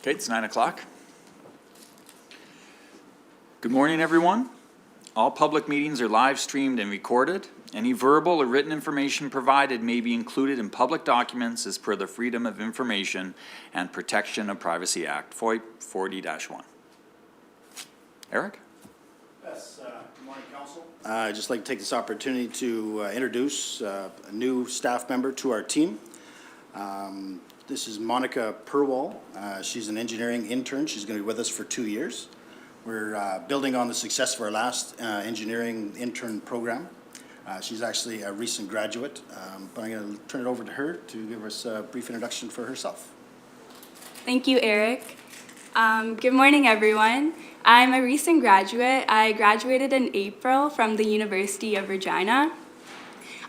Okay, it's 9 o'clock. Good morning, everyone. All public meetings are live streamed and recorded. Any verbal or written information provided may be included in public documents as per the Freedom of Information and Protection of Privacy Act, FOIP 40-1. Eric? Yes, good morning, Council. I'd just like to take this opportunity to introduce a new staff member to our team. This is Monica Purwall. She's an engineering intern. She's going to be with us for 2 years. We're building on the success of our last engineering intern program. She's actually a recent graduate, but I'm going to turn it over to her to give us a brief introduction for herself. Thank you, Eric. Good morning, everyone. I'm a recent graduate. I graduated in April from the University of Regina.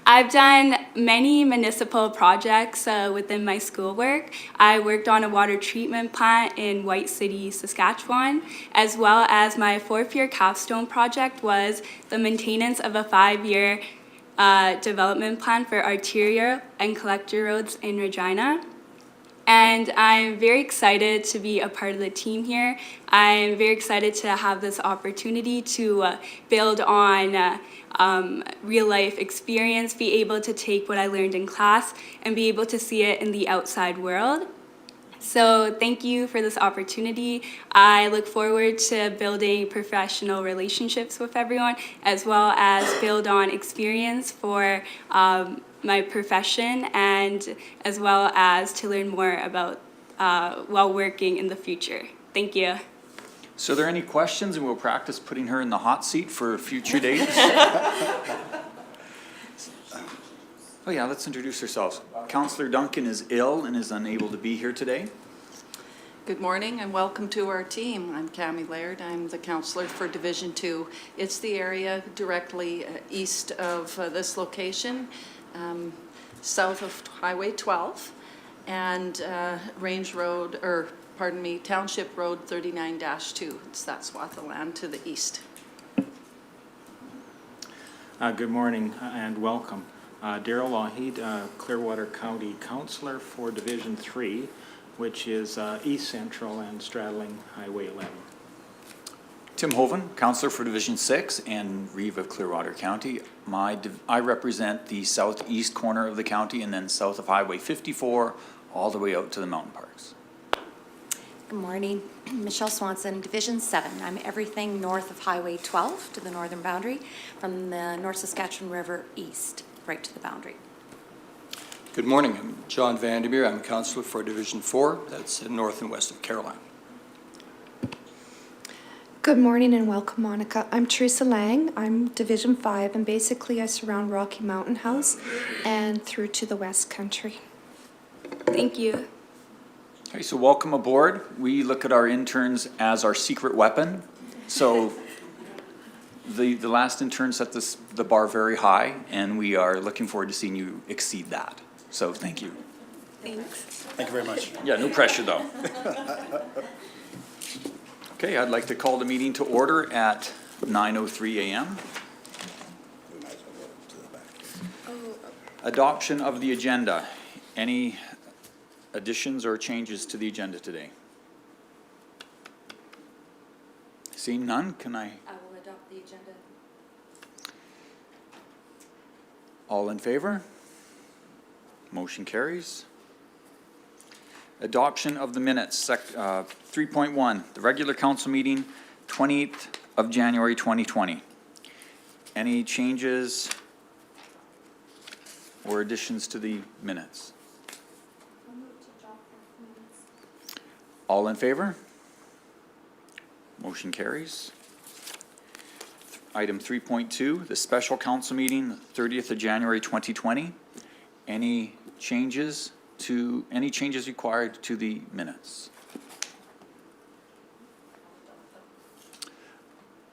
I've done many municipal projects within my schoolwork. I worked on a water treatment plant in White City, Saskatchewan, as well as my fourth-year capstone project was the maintenance of a 5-year development plan for arterial and collector roads in Regina. And I'm very excited to be a part of the team here. I'm very excited to have this opportunity to build on real life experience, be able to take what I learned in class and be able to see it in the outside world. So thank you for this opportunity. I look forward to building professional relationships with everyone, as well as build on experience for my profession, and as well as to learn more about while working in the future. Thank you. So are there any questions, and we'll practice putting her in the hot seat for future dates? Oh yeah, let's introduce ourselves. Councillor Duncan is ill and is unable to be here today. Good morning and welcome to our team. I'm Cammie Laird. I'm the councillor for Division 2. It's the area directly east of this location, south of Highway 12 and Range Road, or pardon me, Township Road 39-2. It's that swath of land to the east. Good morning and welcome. Daryl Lougheed, Clearwater County Councillor for Division 3, which is East Central and straddling Highway 11. Tim Hoven, Councillor for Division 6 and Reeve of Clearwater County. I represent the southeast corner of the county and then south of Highway 54 all the way out to the mountain parks. Good morning, Michelle Swanson, Division 7. I'm everything north of Highway 12 to the northern boundary, from the North Saskatchewan River east, right to the boundary. Good morning, I'm John Vandermeer. I'm Councillor for Division 4, that's north and west of Caroline. Good morning and welcome, Monica. I'm Teresa Lang. I'm Division 5, and basically I surround Rocky Mountain House and through to the West Country. Thank you. Okay, so welcome aboard. We look at our interns as our secret weapon. So the last intern set the bar very high, and we are looking forward to seeing you exceed that. So thank you. Thanks. Thank you very much. Yeah, no pressure though. Okay, I'd like to call the meeting to order at 9:03 a.m. Adoption of the agenda. Any additions or changes to the agenda today? Seeing none, can I? I will adopt the agenda. All in favor? Motion carries. Adoption of the minutes, 3.1, the regular council meeting, 28th of January 2020. Any changes or additions to the minutes? All in favor? Motion carries. Item 3.2, the special council meeting, 30th of January 2020. Any changes required to the minutes?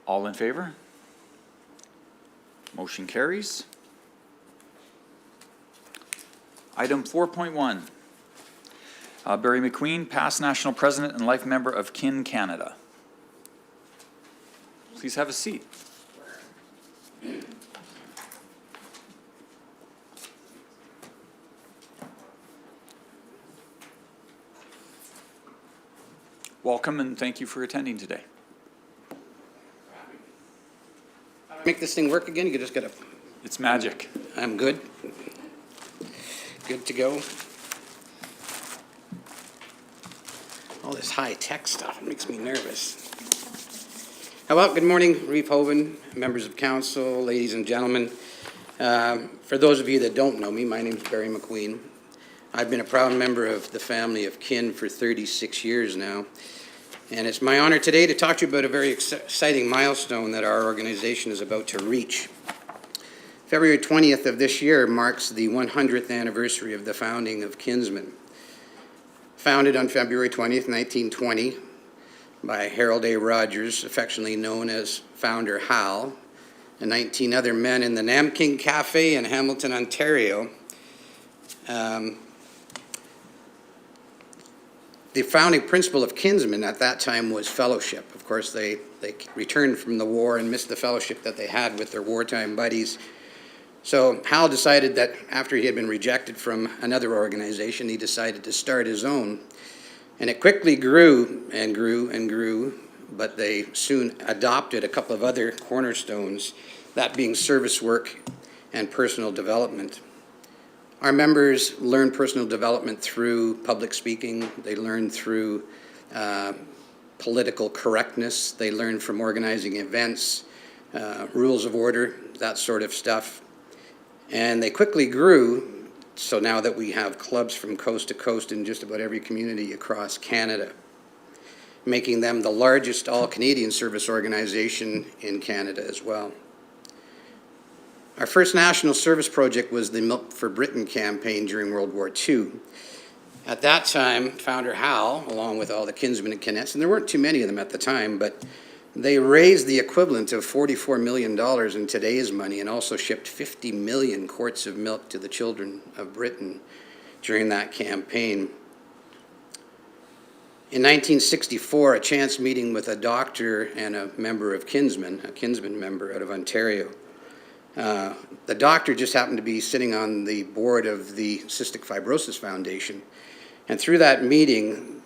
All in favor? Motion carries. Item 4.1. Barry McQueen, past national president and life member of KIN Canada. Please have a seat. Welcome and thank you for attending today. Make this thing work again? You just gotta, It's magic. I'm good. Good to go. All this high-tech stuff, it makes me nervous. Hello, good morning, Reeve Hoven, members of council, ladies and gentlemen. For those of you that don't know me, my name is Barry McQueen. I've been a proud member of the family of kin for 36 years now. And it's my honor today to talk to you about a very exciting milestone that our organization is about to reach. February 20th of this year marks the 100th anniversary of the founding of Kinsman. Founded on February 20th, 1920 by Harold A. Rogers, affectionately known as Founder Hal, and 19 other men in the Namking Cafe in Hamilton, Ontario. The founding principle of Kinsman at that time was fellowship. Of course, they returned from the war and missed the fellowship that they had with their wartime buddies. So Hal decided that after he had been rejected from another organization, he decided to start his own. And it quickly grew and grew and grew, but they soon adopted a couple of other cornerstones, that being service work and personal development. Our members learn personal development through public speaking. They learn through political correctness. They learn from organizing events, rules of order, that sort of stuff. And they quickly grew, so now that we have clubs from coast to coast in just about every community across Canada, making them the largest all-Canadian service organization in Canada as well. Our first national service project was the Milk for Britain campaign during World War II. At that time, Founder Hal, along with all the kinsmen and kinettes, and there weren't too many of them at the time, but they raised the equivalent of $44 million in today's money and also shipped 50 million quarts of milk to the children of Britain during that campaign. In 1964, a chance meeting with a doctor and a member of Kinsman, a Kinsman member out of Ontario. The doctor just happened to be sitting on the board of the Cystic Fibrosis Foundation. And through that meeting,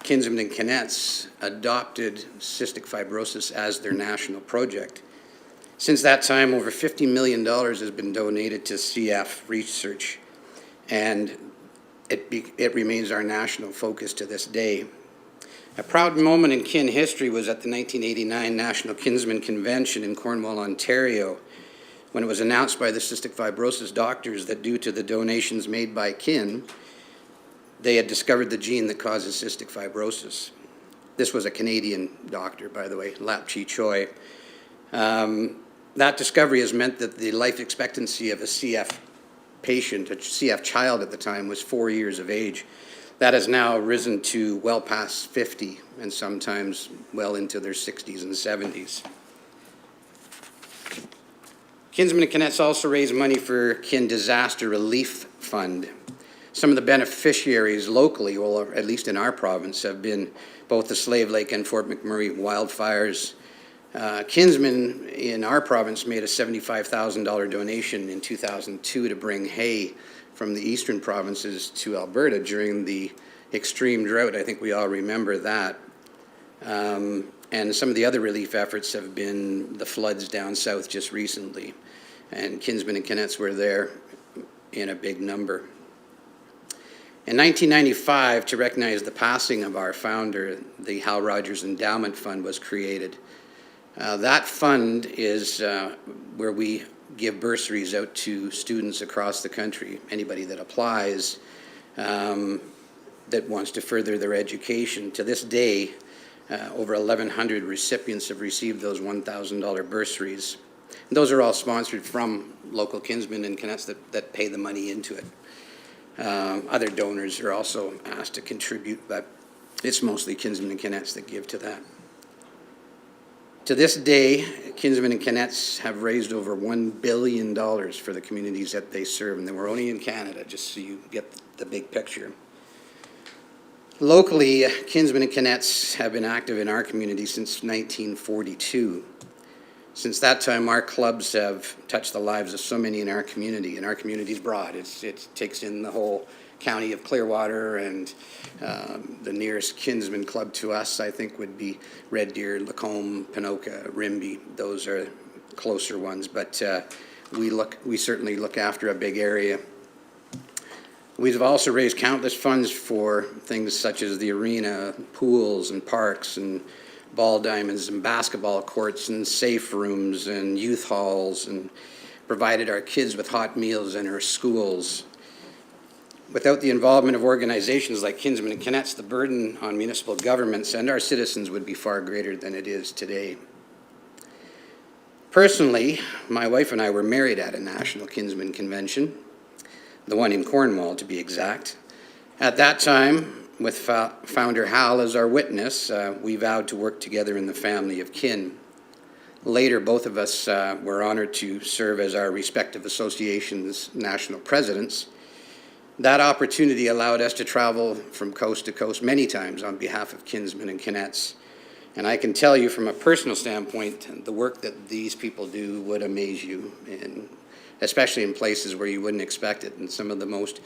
Kinsmen and Kinettes adopted cystic fibrosis as their national project. Since that time, over $50 million has been donated to CF research, and it remains our national focus to this day. A proud moment in kin history was at the 1989 National Kinsman Convention in Cornwall, Ontario, when it was announced by the cystic fibrosis doctors that due to the donations made by kin, they had discovered the gene that causes cystic fibrosis. This was a Canadian doctor, by the way, Lap Chi Choi. That discovery has meant that the life expectancy of a CF patient, a CF child at the time, was 4 years of age. That has now risen to well past 50 and sometimes well into their 60s and 70s. Kinsmen and Kinettes also raise money for Kin Disaster Relief Fund. Some of the beneficiaries locally, or at least in our province, have been both the Slave Lake and Fort McMurray wildfires. Kinsmen in our province made a $75,000 donation in 2002 to bring hay from the eastern provinces to Alberta during the extreme drought. I think we all remember that. And some of the other relief efforts have been the floods down south just recently. And Kinsmen and Kinettes were there in a big number. In 1995, to recognize the passing of our founder, the Hal Rogers Endowment Fund was created. That fund is where we give bursaries out to students across the country, anybody that applies that wants to further their education. To this day, over 1,100 recipients have received those $1,000 bursaries. And those are all sponsored from local kinsmen and kinettes that pay the money into it. Other donors are also asked to contribute, but it's mostly kinsmen and kinettes that give to that. To this day, kinsmen and kinettes have raised over $1 billion for the communities that they serve, and we're only in Canada, just so you get the big picture. Locally, kinsmen and kinettes have been active in our community since 1942. Since that time, our clubs have touched the lives of so many in our community, and our community is broad. It takes in the whole county of Clearwater, and the nearest kinsman club to us, I think, would be Red Deer, Lacombe, Pinoca, Rimbey. Those are closer ones, but we certainly look after a big area. We've also raised countless funds for things such as the arena, pools and parks and ball diamonds and basketball courts and safe rooms and youth halls, and provided our kids with hot meals in our schools. Without the involvement of organizations like Kinsmen and Kinets, the burden on municipal governments and our citizens would be far greater than it is today. Personally, my wife and I were married at a National Kinsman Convention, the one in Cornwall to be exact. At that time, with founder Hal as our witness, we vowed to work together in the family of kin. Later, both of us were honored to serve as our respective associations' national presidents. That opportunity allowed us to travel from coast to coast many times on behalf of Kinsmen and Kinets. And I can tell you from a personal standpoint, the work that these people do would amaze you, and especially in places where you wouldn't expect it, in some of the most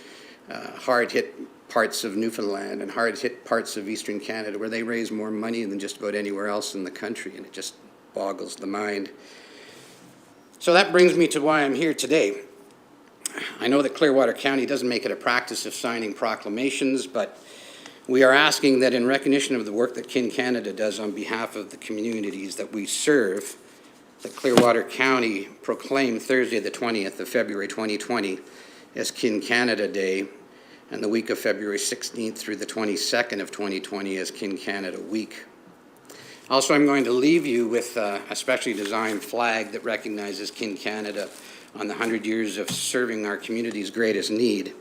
hard-hit parts of Newfoundland and hard-hit parts of Eastern Canada, where they raise more money than just about anywhere else in the country, and it just boggles the mind. So that brings me to why I'm here today. I know that Clearwater County doesn't make it a practice of signing proclamations, but we are asking that in recognition of the work that Kin Canada does on behalf of the communities that we serve, that Clearwater County proclaim Thursday the 20th of February 2020 as Kin Canada Day, and the week of February 16th through the 22nd of 2020 as Kin Canada Week. Also, I'm going to leave you with a specially designed flag that recognizes Kin Canada on the 100 years of serving our community's greatest need.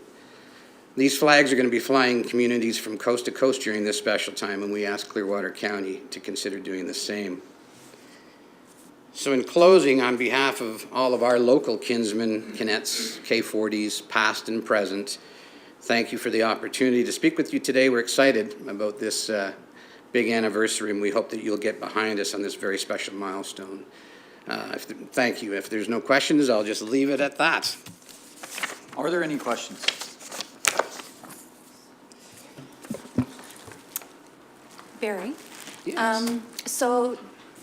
These flags are going to be flying communities from coast to coast during this special time, and we ask Clearwater County to consider doing the same. So in closing, on behalf of all of our local kinsmen, Kinets, K40s, past and present, thank you for the opportunity to speak with you today. We're excited about this big anniversary, and we hope that you'll get behind us on this very special milestone. Thank you. If there's no questions, I'll just leave it at that. Are there any questions? Barry? Yes.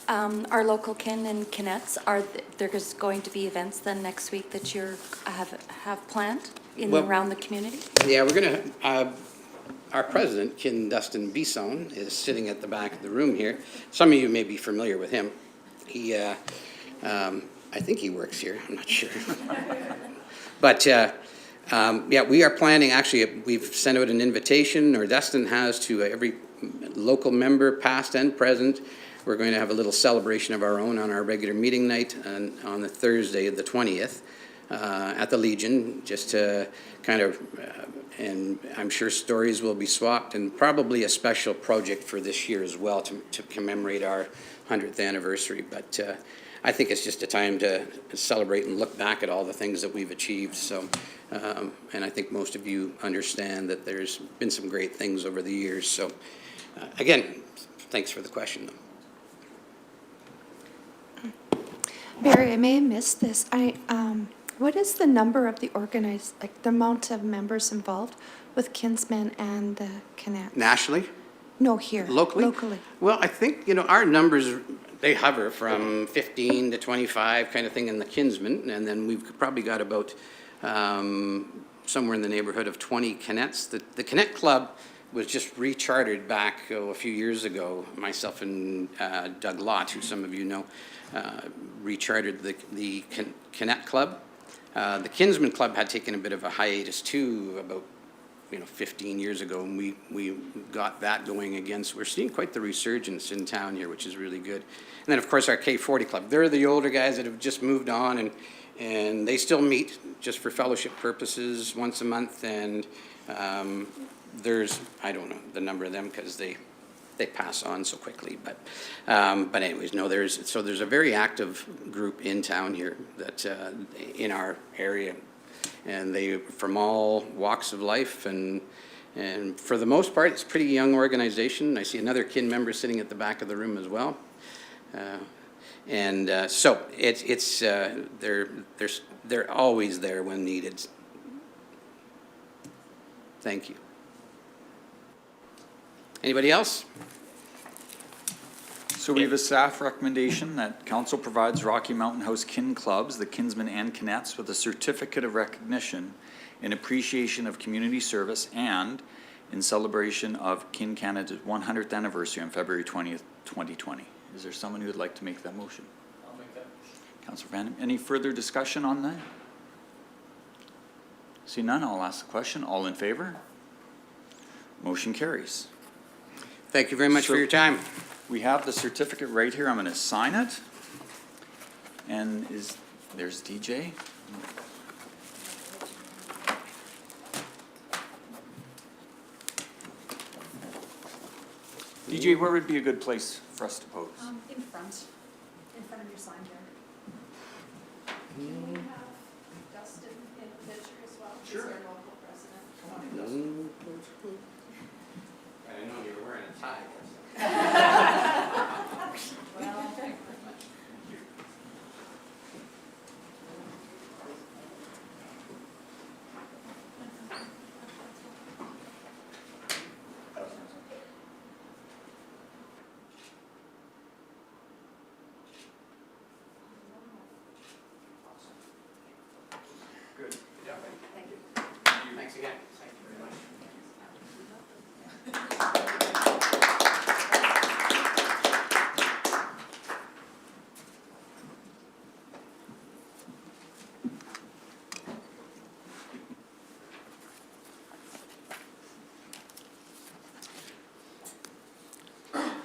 Our local kin and kinets, there's going to be events then next week that you have planned in and around the community? Yeah, we're going to, our president, Kin Dustin Bisson, is sitting at the back of the room here. Some of you may be familiar with him. He, I think he works here, I'm not sure. But yeah, we are planning, actually, we've sent out an invitation, or Dustin has, to every local member, past and present. We're going to have a little celebration of our own on our regular meeting night on the Thursday, the 20th, at the Legion, just to kind of, and I'm sure stories will be swapped, and probably a special project for this year as well to commemorate our 100th anniversary. But I think it's just a time to celebrate and look back at all the things that we've achieved. So, and I think most of you understand that there's been some great things over the years. So, again, thanks for the question, though. Barry, I may have missed this. What is the number of the organized, like the amount of members involved with Kinsmen and the Kinets? Nationally? No, here. Locally? Locally. Well, I think, our numbers, they hover from 15 to 25 kind of thing in the Kinsmen, and then we've probably got about somewhere in the neighborhood of 20 Kinets. The Kinet Club was just rechartered back a few years ago. Myself and Doug Lott, who some of you know, rechartered the Kinet Club. The Kinsman Club had taken a bit of a hiatus too about 15 years ago, and we got that going again. So we're seeing quite the resurgence in town here, which is really good. And then of course our K40 Club. They're the older guys that have just moved on, and they still meet just for fellowship purposes once a month. And there's, I don't know the number of them because they pass on so quickly, but anyways, no, there's a very active group in town here that in our area, and they from all walks of life, and for the most part it's a pretty young organization. I see another kin member sitting at the back of the room as well, so it's they're always there when needed. Thank you. Anybody else? So we have a staff recommendation that council provides Rocky Mountain House Kin Clubs, the Kinsmen and Kinettes, with a certificate of recognition in appreciation of community service and in celebration of Kin Canada's 100th anniversary on February 20th, 2020. Is there someone who would like to make that motion? I'll make that motion. Councillor Van, any further discussion on that? See none, I'll ask the question. All in favor? Motion carries. Thank you very much for your time. We have the certificate right here. I'm going to sign it. And there's DJ. DJ, where would be a good place for us to pose? In front of your sign there. Can we have Dustin in the picture as well? Sure. He's our local president. Come on in, Dustin. I know you're wearing a tie. Well, thank you very much. Good. Thank you. Thanks again. Thank you very much.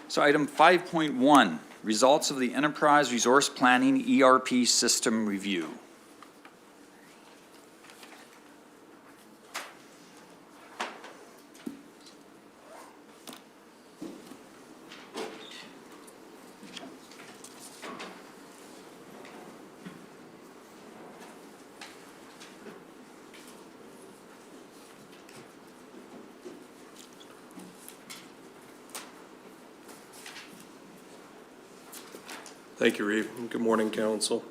So item 5.1, results of the Enterprise Resource Planning ERP System Review. Thank you, Reeve. Good morning, Council.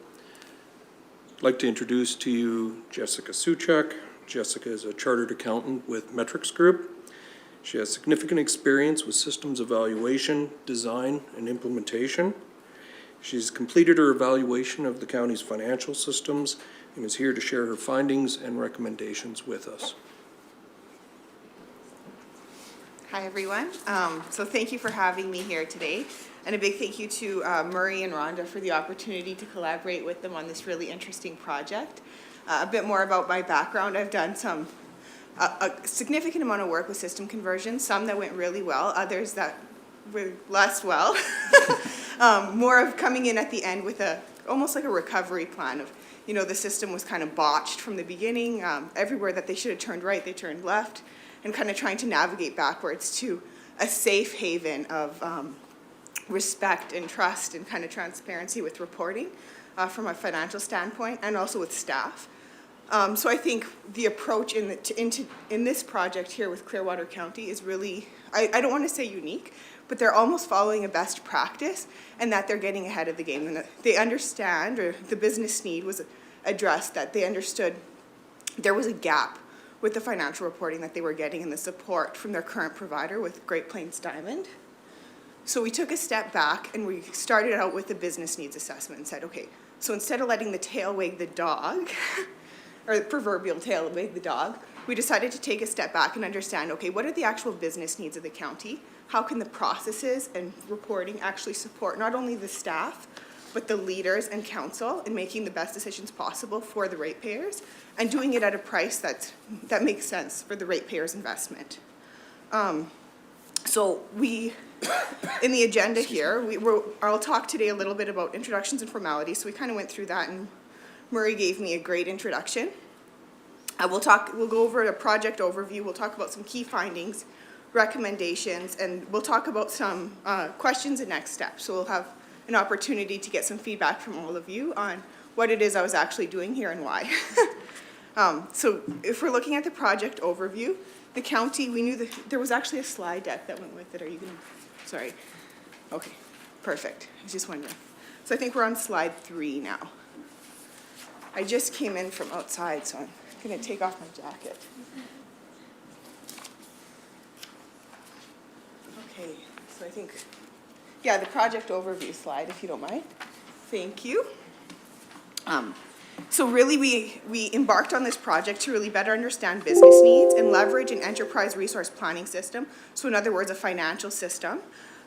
I'd like to introduce to you Jessica Suchak. Jessica is a chartered accountant with Metrics Group. She has significant experience with systems evaluation, design, and implementation. She's completed her evaluation of the county's financial systems and is here to share her findings and recommendations with us. Hi, everyone. So thank you for having me here today. And a big thank you to Murray and Rhonda for the opportunity to collaborate with them on this really interesting project. A bit more about my background. I've done a significant amount of work with system conversions, some that went really well, others that were less well. More of coming in at the end with almost like a recovery plan of, you know, the system was kind of botched from the beginning. Everywhere that they should have turned right, they turned left, and kind of trying to navigate backwards to a safe haven of respect and trust and kind of transparency with reporting from a financial standpoint and also with staff. So I think the approach in this project here with Clearwater County is really, I don't want to say unique, but they're almost following a best practice and that they're getting ahead of the game and that they understand, or the business need was addressed, that they understood there was a gap with the financial reporting that they were getting and the support from their current provider with Great Plains Diamond. So we took a step back and we started out with the business needs assessment and said, okay, so instead of letting the tail wag the dog, or the proverbial tail wag the dog, we decided to take a step back and understand, okay, what are the actual business needs of the county? How can the processes and reporting actually support not only the staff, but the leaders and council in making the best decisions possible for the ratepayers and doing it at a price that makes sense for the ratepayers' investment. So we, in the agenda here, I'll talk today a little bit about introductions and formalities. So we kind of went through that and Murray gave me a great introduction. We'll go over a project overview. We'll talk about some key findings, recommendations, and we'll talk about some questions and next steps. So we'll have an opportunity to get some feedback from all of you on what it is I was actually doing here and why. So if we're looking at the project overview, the county, we knew that there was actually a slide deck that went with it. Are you gonna, sorry. Okay, perfect. I was just wondering. So I think we're on slide 3 now. I just came in from outside, so I'm gonna take off my jacket. Okay, so I think, yeah, the project overview slide, if you don't mind. Thank you. So really, we embarked on this project to really better understand business needs and leverage an enterprise resource planning system. So in other words, a financial system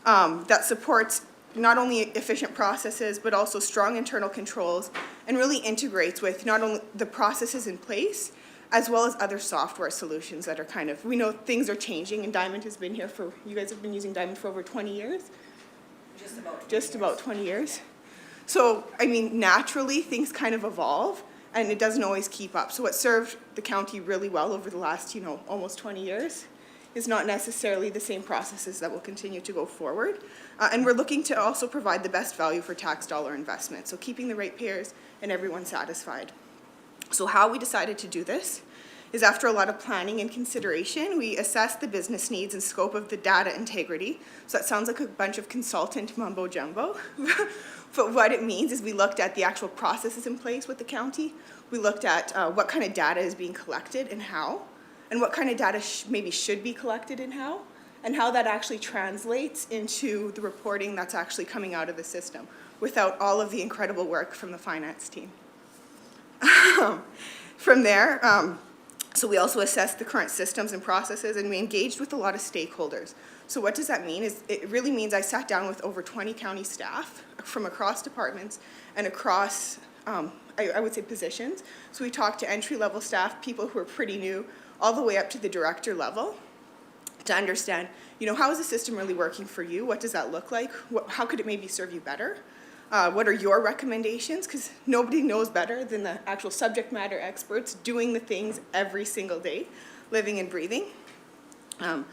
that supports not only efficient processes, but also strong internal controls, and really integrates with not only the processes in place, as well as other software solutions that are kind of, we know things are changing, and Diamond has been here for, you guys have been using Diamond for over 20 years? Just about 20 years. So, I mean, naturally, things kind of evolve, and it doesn't always keep up. So what served the county really well over the last, almost 20 years is not necessarily the same processes that will continue to go forward. And we're looking to also provide the best value for tax dollar investment, so keeping the ratepayers and everyone satisfied. So how we decided to do this is, after a lot of planning and consideration, we assessed the business needs and scope of the data integrity. So that sounds like a bunch of consultant mumbo jumbo. But what it means is we looked at the actual processes in place with the county. We looked at what kind of data is being collected and how, and what kind of data maybe should be collected and how that actually translates into the reporting that's actually coming out of the system without all of the incredible work from the finance team. From there, so we also assessed the current systems and processes, and we engaged with a lot of stakeholders. So what does that mean? It really means I sat down with over 20 county staff from across departments and across, I would say, positions. So we talked to entry-level staff, people who are pretty new, all the way up to the director level, to understand, how is the system really working for you? What does that look like? How could it maybe serve you better? What are your recommendations? Because nobody knows better than the actual subject matter experts doing the things every single day, living and breathing. And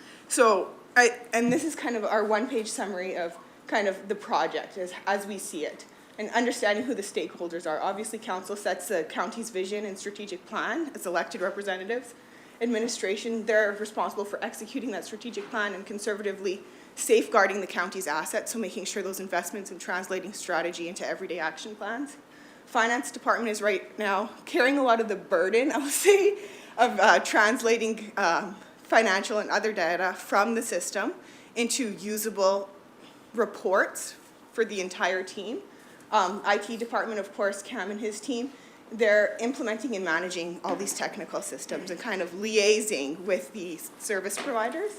this is kind of our one-page summary of kind of the project as we see it, and understanding who the stakeholders are. Obviously, council sets the county's vision and strategic plan as elected representatives. Administration, they're responsible for executing that strategic plan and conservatively safeguarding the county's assets, so making sure those investments and translating strategy into everyday action plans. Finance department is right now carrying a lot of the burden, I would say, of translating financial and other data from the system into usable reports for the entire team. IT department, of course, Cam and his team, they're implementing and managing all these technical systems and kind of liaising with the service providers.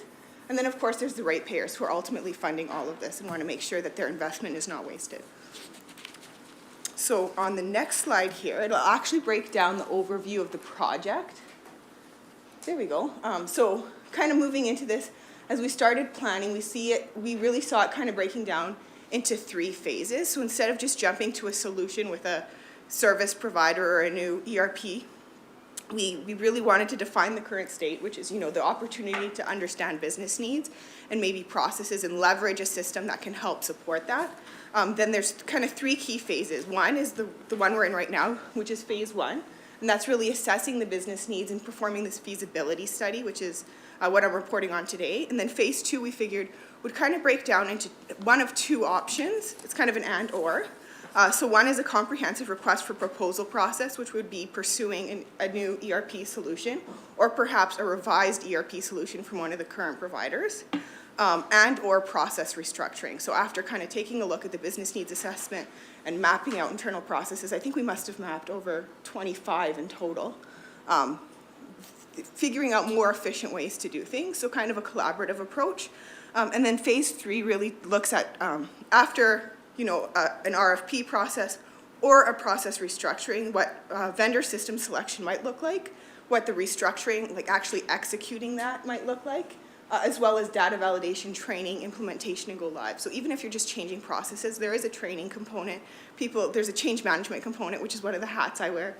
And then, of course, there's the ratepayers who are ultimately funding all of this and want to make sure that their investment is not wasted. So on the next slide here, it'll actually break down the overview of the project. There we go. So kind of moving into this, as we started planning, we really saw it kind of breaking down into 3 phases. So instead of just jumping to a solution with a service provider or a new ERP, we really wanted to define the current state, which is, the opportunity to understand business needs and maybe processes and leverage a system that can help support that. Then there's kind of 3 key phases. One is the one we're in right now, which is phase 1. And that's really assessing the business needs and performing this feasibility study, which is what I'm reporting on today. And then phase 2, we figured, would kind of break down into one of 2 options. It's kind of an and/or. So one is a comprehensive request for proposal process, which would be pursuing a new ERP solution, or perhaps a revised ERP solution from one of the current providers, and/or process restructuring. So after kind of taking a look at the business needs assessment and mapping out internal processes, I think we must have mapped over 25 in total, figuring out more efficient ways to do things, so kind of a collaborative approach. And then phase 3 really looks at, after an RFP process or a process restructuring, what vendor system selection might look like, what the restructuring, like actually executing that, might look like, as well as data validation, training, implementation, and go live. So even if you're just changing processes, there is a training component. There's a change management component, which is one of the hats I wear.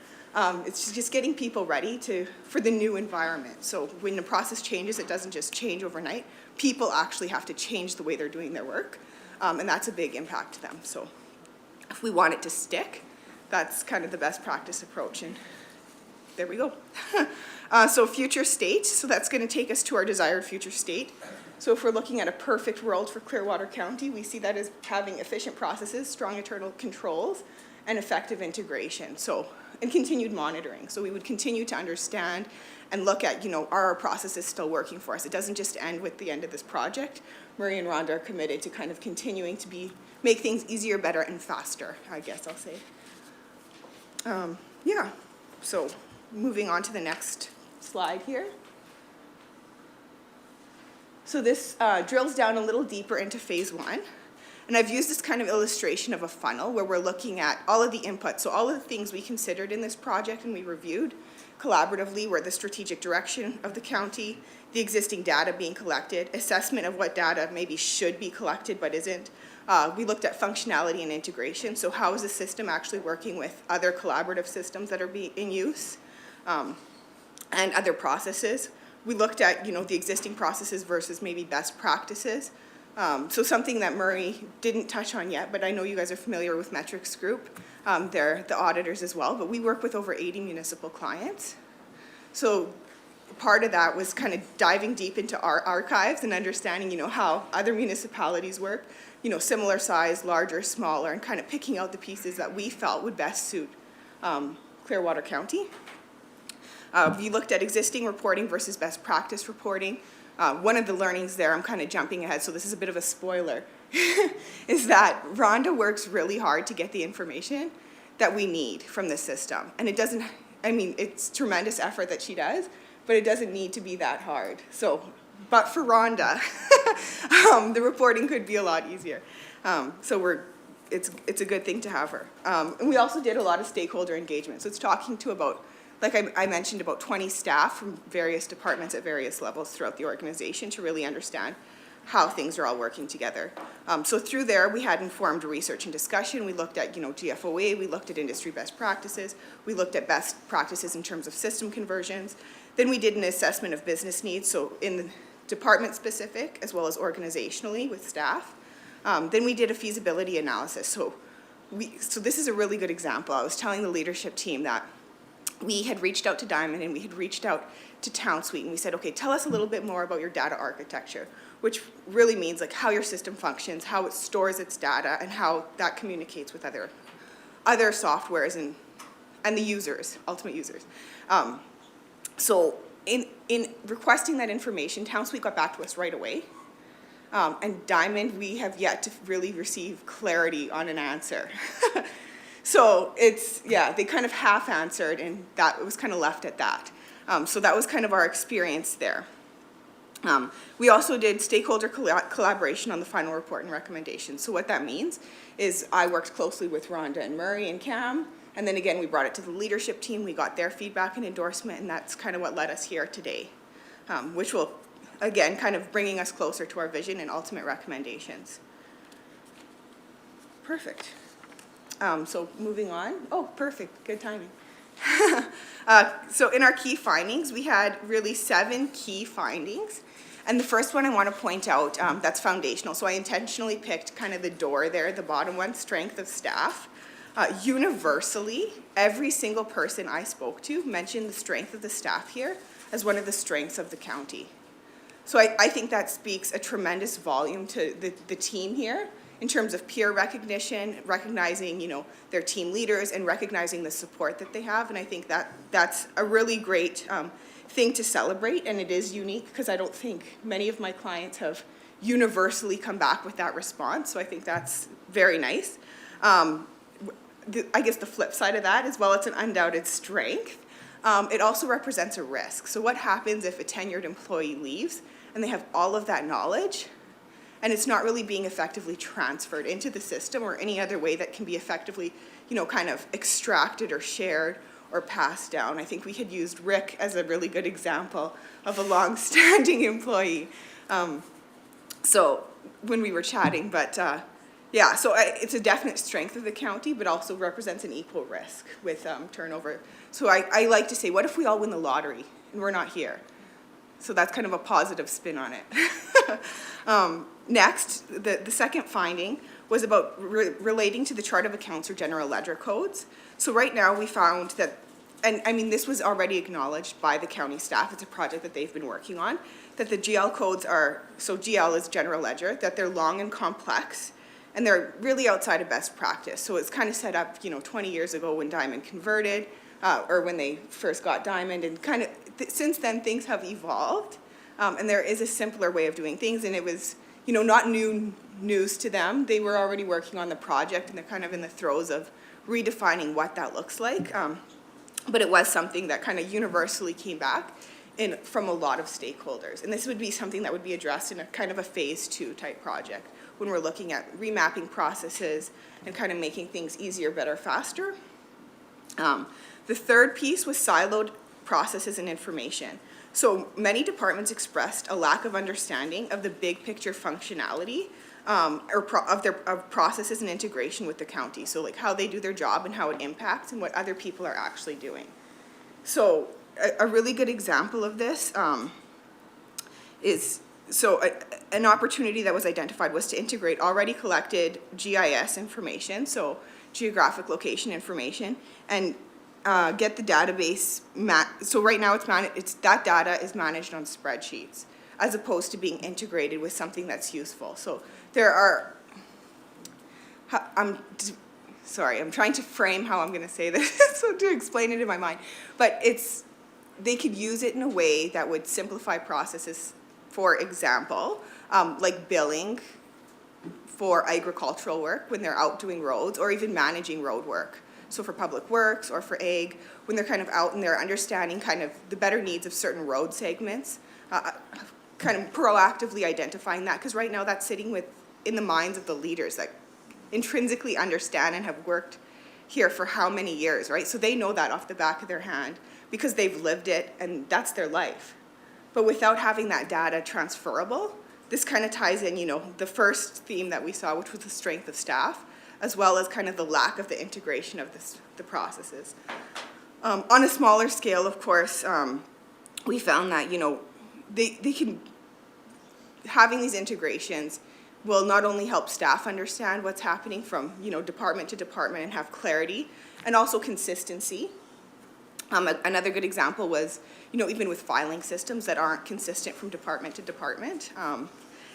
It's just getting people ready for the new environment. So when the process changes, it doesn't just change overnight. People actually have to change the way they're doing their work. And that's a big impact to them. So if we want it to stick, that's kind of the best practice approach. And there we go. So future state, so that's going to take us to our desired future state. So if we're looking at a perfect world for Clearwater County, we see that as having efficient processes, strong internal controls, and effective integration. And continued monitoring. So we would continue to understand and look at, are our processes still working for us? It doesn't just end with the end of this project. Murray and Rhonda are committed to kind of continuing to make things easier, better, and faster, I guess I'll say. Yeah, so moving on to the next slide here. So this drills down a little deeper into phase 1. And I've used this kind of illustration of a funnel where we're looking at all of the inputs. So all of the things we considered in this project and we reviewed collaboratively were the strategic direction of the county, the existing data being collected, assessment of what data maybe should be collected but isn't. We looked at functionality and integration. So how is the system actually working with other collaborative systems that are in use and other processes. We looked at, the existing processes versus maybe best practices. So something that Murray didn't touch on yet, but I know you guys are familiar with Metrics Group. They're the auditors as well, but we work with over 80 municipal clients. So part of that was kind of diving deep into our archives and understanding, how other municipalities work, similar size, larger, smaller, and kind of picking out the pieces that we felt would best suit Clearwater County. We looked at existing reporting versus best practice reporting. One of the learnings there, I'm kind of jumping ahead, so this is a bit of a spoiler, is that Rhonda works really hard to get the information that we need from the system. And it doesn't, it's tremendous effort that she does, but it doesn't need to be that hard. So, but for Rhonda, the reporting could be a lot easier. So it's a good thing to have her. And we also did a lot of stakeholder engagement. So it's talking to about, like I mentioned, about 20 staff from various departments at various levels throughout the organization to really understand how things are all working together. So through there, we had informed research and discussion. We looked at, GFOA, we looked at industry best practices, we looked at best practices in terms of system conversions. Then we did an assessment of business needs, so in the department specific as well as organizationally with staff. Then we did a feasibility analysis. So this is a really good example. I was telling the leadership team that we had reached out to Diamond and we had reached out to TownSuite and we said, okay, tell us a little bit more about your data architecture, which really means like how your system functions, how it stores its data, and how that communicates with other softwares and the users, ultimate users. So in requesting that information, TownSuite got back to us right away. And Diamond, we have yet to really receive clarity on an answer. So they kind of half answered and that was kind of left at that. So that was kind of our experience there. We also did stakeholder collaboration on the final report and recommendations. So what that means is I worked closely with Rhonda and Murray and Cam, and then again we brought it to the leadership team, we got their feedback and endorsement, and that's kind of what led us here today, which will, again, kind of bringing us closer to our vision and ultimate recommendations. Perfect. So moving on. Oh, perfect, good timing. So in our key findings, we had really 7 key findings. And the first one I want to point out, that's foundational. So I intentionally picked kind of the door there, the bottom one, strength of staff. Universally, every single person I spoke to mentioned the strength of the staff here as one of the strengths of the county. So I think that speaks a tremendous volume to the team here in terms of peer recognition, recognizing, their team leaders and recognizing the support that they have. And I think that's a really great thing to celebrate, and it is unique because I don't think many of my clients have universally come back with that response. So I think that's very nice. I guess the flip side of that is, while it's an undoubted strength, it also represents a risk. So what happens if a tenured employee leaves and they have all of that knowledge and it's not really being effectively transferred into the system or any other way that can be effectively, kind of extracted or shared or passed down? I think we had used Rick as a really good example of a long-standing employee. So when we were chatting, but so it's a definite strength of the county, but also represents an equal risk with turnover. So I like to say, what if we all win the lottery and we're not here? So that's kind of a positive spin on it. Next, the second finding was about relating to the chart of accounts or general ledger codes. So right now we found that, and this was already acknowledged by the county staff, it's a project that they've been working on, that the GL codes are, so GL is general ledger, that they're long and complex, and they're really outside of best practice. So it's kind of set up, 20 years ago when Diamond converted, or when they first got Diamond, and kind of since then things have evolved, and there is a simpler way of doing things, and it was, not new news to them. They were already working on the project, and they're kind of in the throes of redefining what that looks like. But it was something that kind of universally came back from a lot of stakeholders. And this would be something that would be addressed in a kind of a phase 2 type project when we're looking at remapping processes and kind of making things easier, better, faster. The third piece was siloed processes and information. So many departments expressed a lack of understanding of the big picture functionality of processes and integration with the county. So like how they do their job and how it impacts and what other people are actually doing. So a really good example of this is, an opportunity that was identified was to integrate already collected GIS information, so geographic location information, and get the database, so right now that data is managed on spreadsheets as opposed to being integrated with something that's useful. So there are, I'm trying to frame how I'm going to say this so to explain it in my mind, but they could use it in a way that would simplify processes, for example, like billing for agricultural work when they're out doing roads, or even managing road work. So for public works or for ag, when they're kind of out and they're understanding kind of the better needs of certain road segments, kind of proactively identifying that, because right now that's sitting in the minds of the leaders that intrinsically understand and have worked here for how many years, right? So they know that off the back of their hand because they've lived it and that's their life. But without having that data transferable, this kind of ties in, the first theme that we saw, which was the strength of staff, as well as kind of the lack of the integration of the processes. On a smaller scale, of course, we found that, having these integrations will not only help staff understand what's happening from, department to department and have clarity, and also consistency. Another good example was, even with filing systems that aren't consistent from department to department.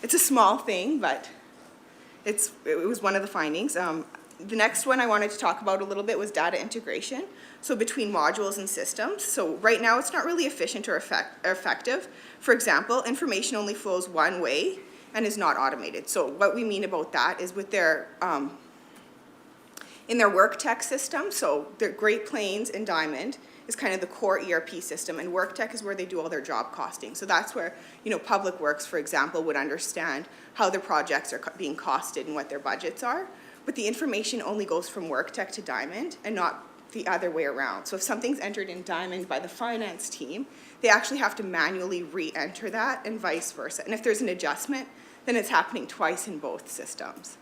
It's a small thing, but it was one of the findings. The next one I wanted to talk about a little bit was data integration, so between modules and systems. So right now it's not really efficient or effective. For example, information only flows one way and is not automated. So what we mean about that is with their, in their work tech system, so their Great Plains and Diamond is kind of the core ERP system, and work tech is where they do all their job costing. So that's where, Public Works, for example, would understand how their projects are being costed and what their budgets are. But the information only goes from work tech to Diamond and not the other way around. So if something's entered in Diamond by the finance team, they actually have to manually re-enter that and vice versa. And if there's an adjustment, then it's happening twice in both systems.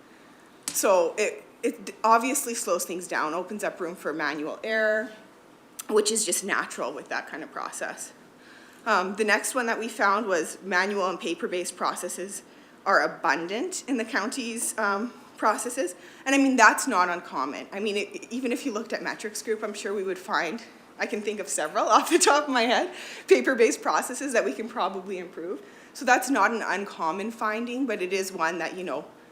So it obviously slows things down, opens up room for manual error, which is just natural with that kind of process. The next one that we found was manual and paper-based processes are abundant in the county's processes. And I mean, that's not uncommon. I mean, even if you looked at Metrics Group, I'm sure we would find, I can think of several off the top of my head, paper-based processes that we can probably improve. So that's not an uncommon finding, but it is one that,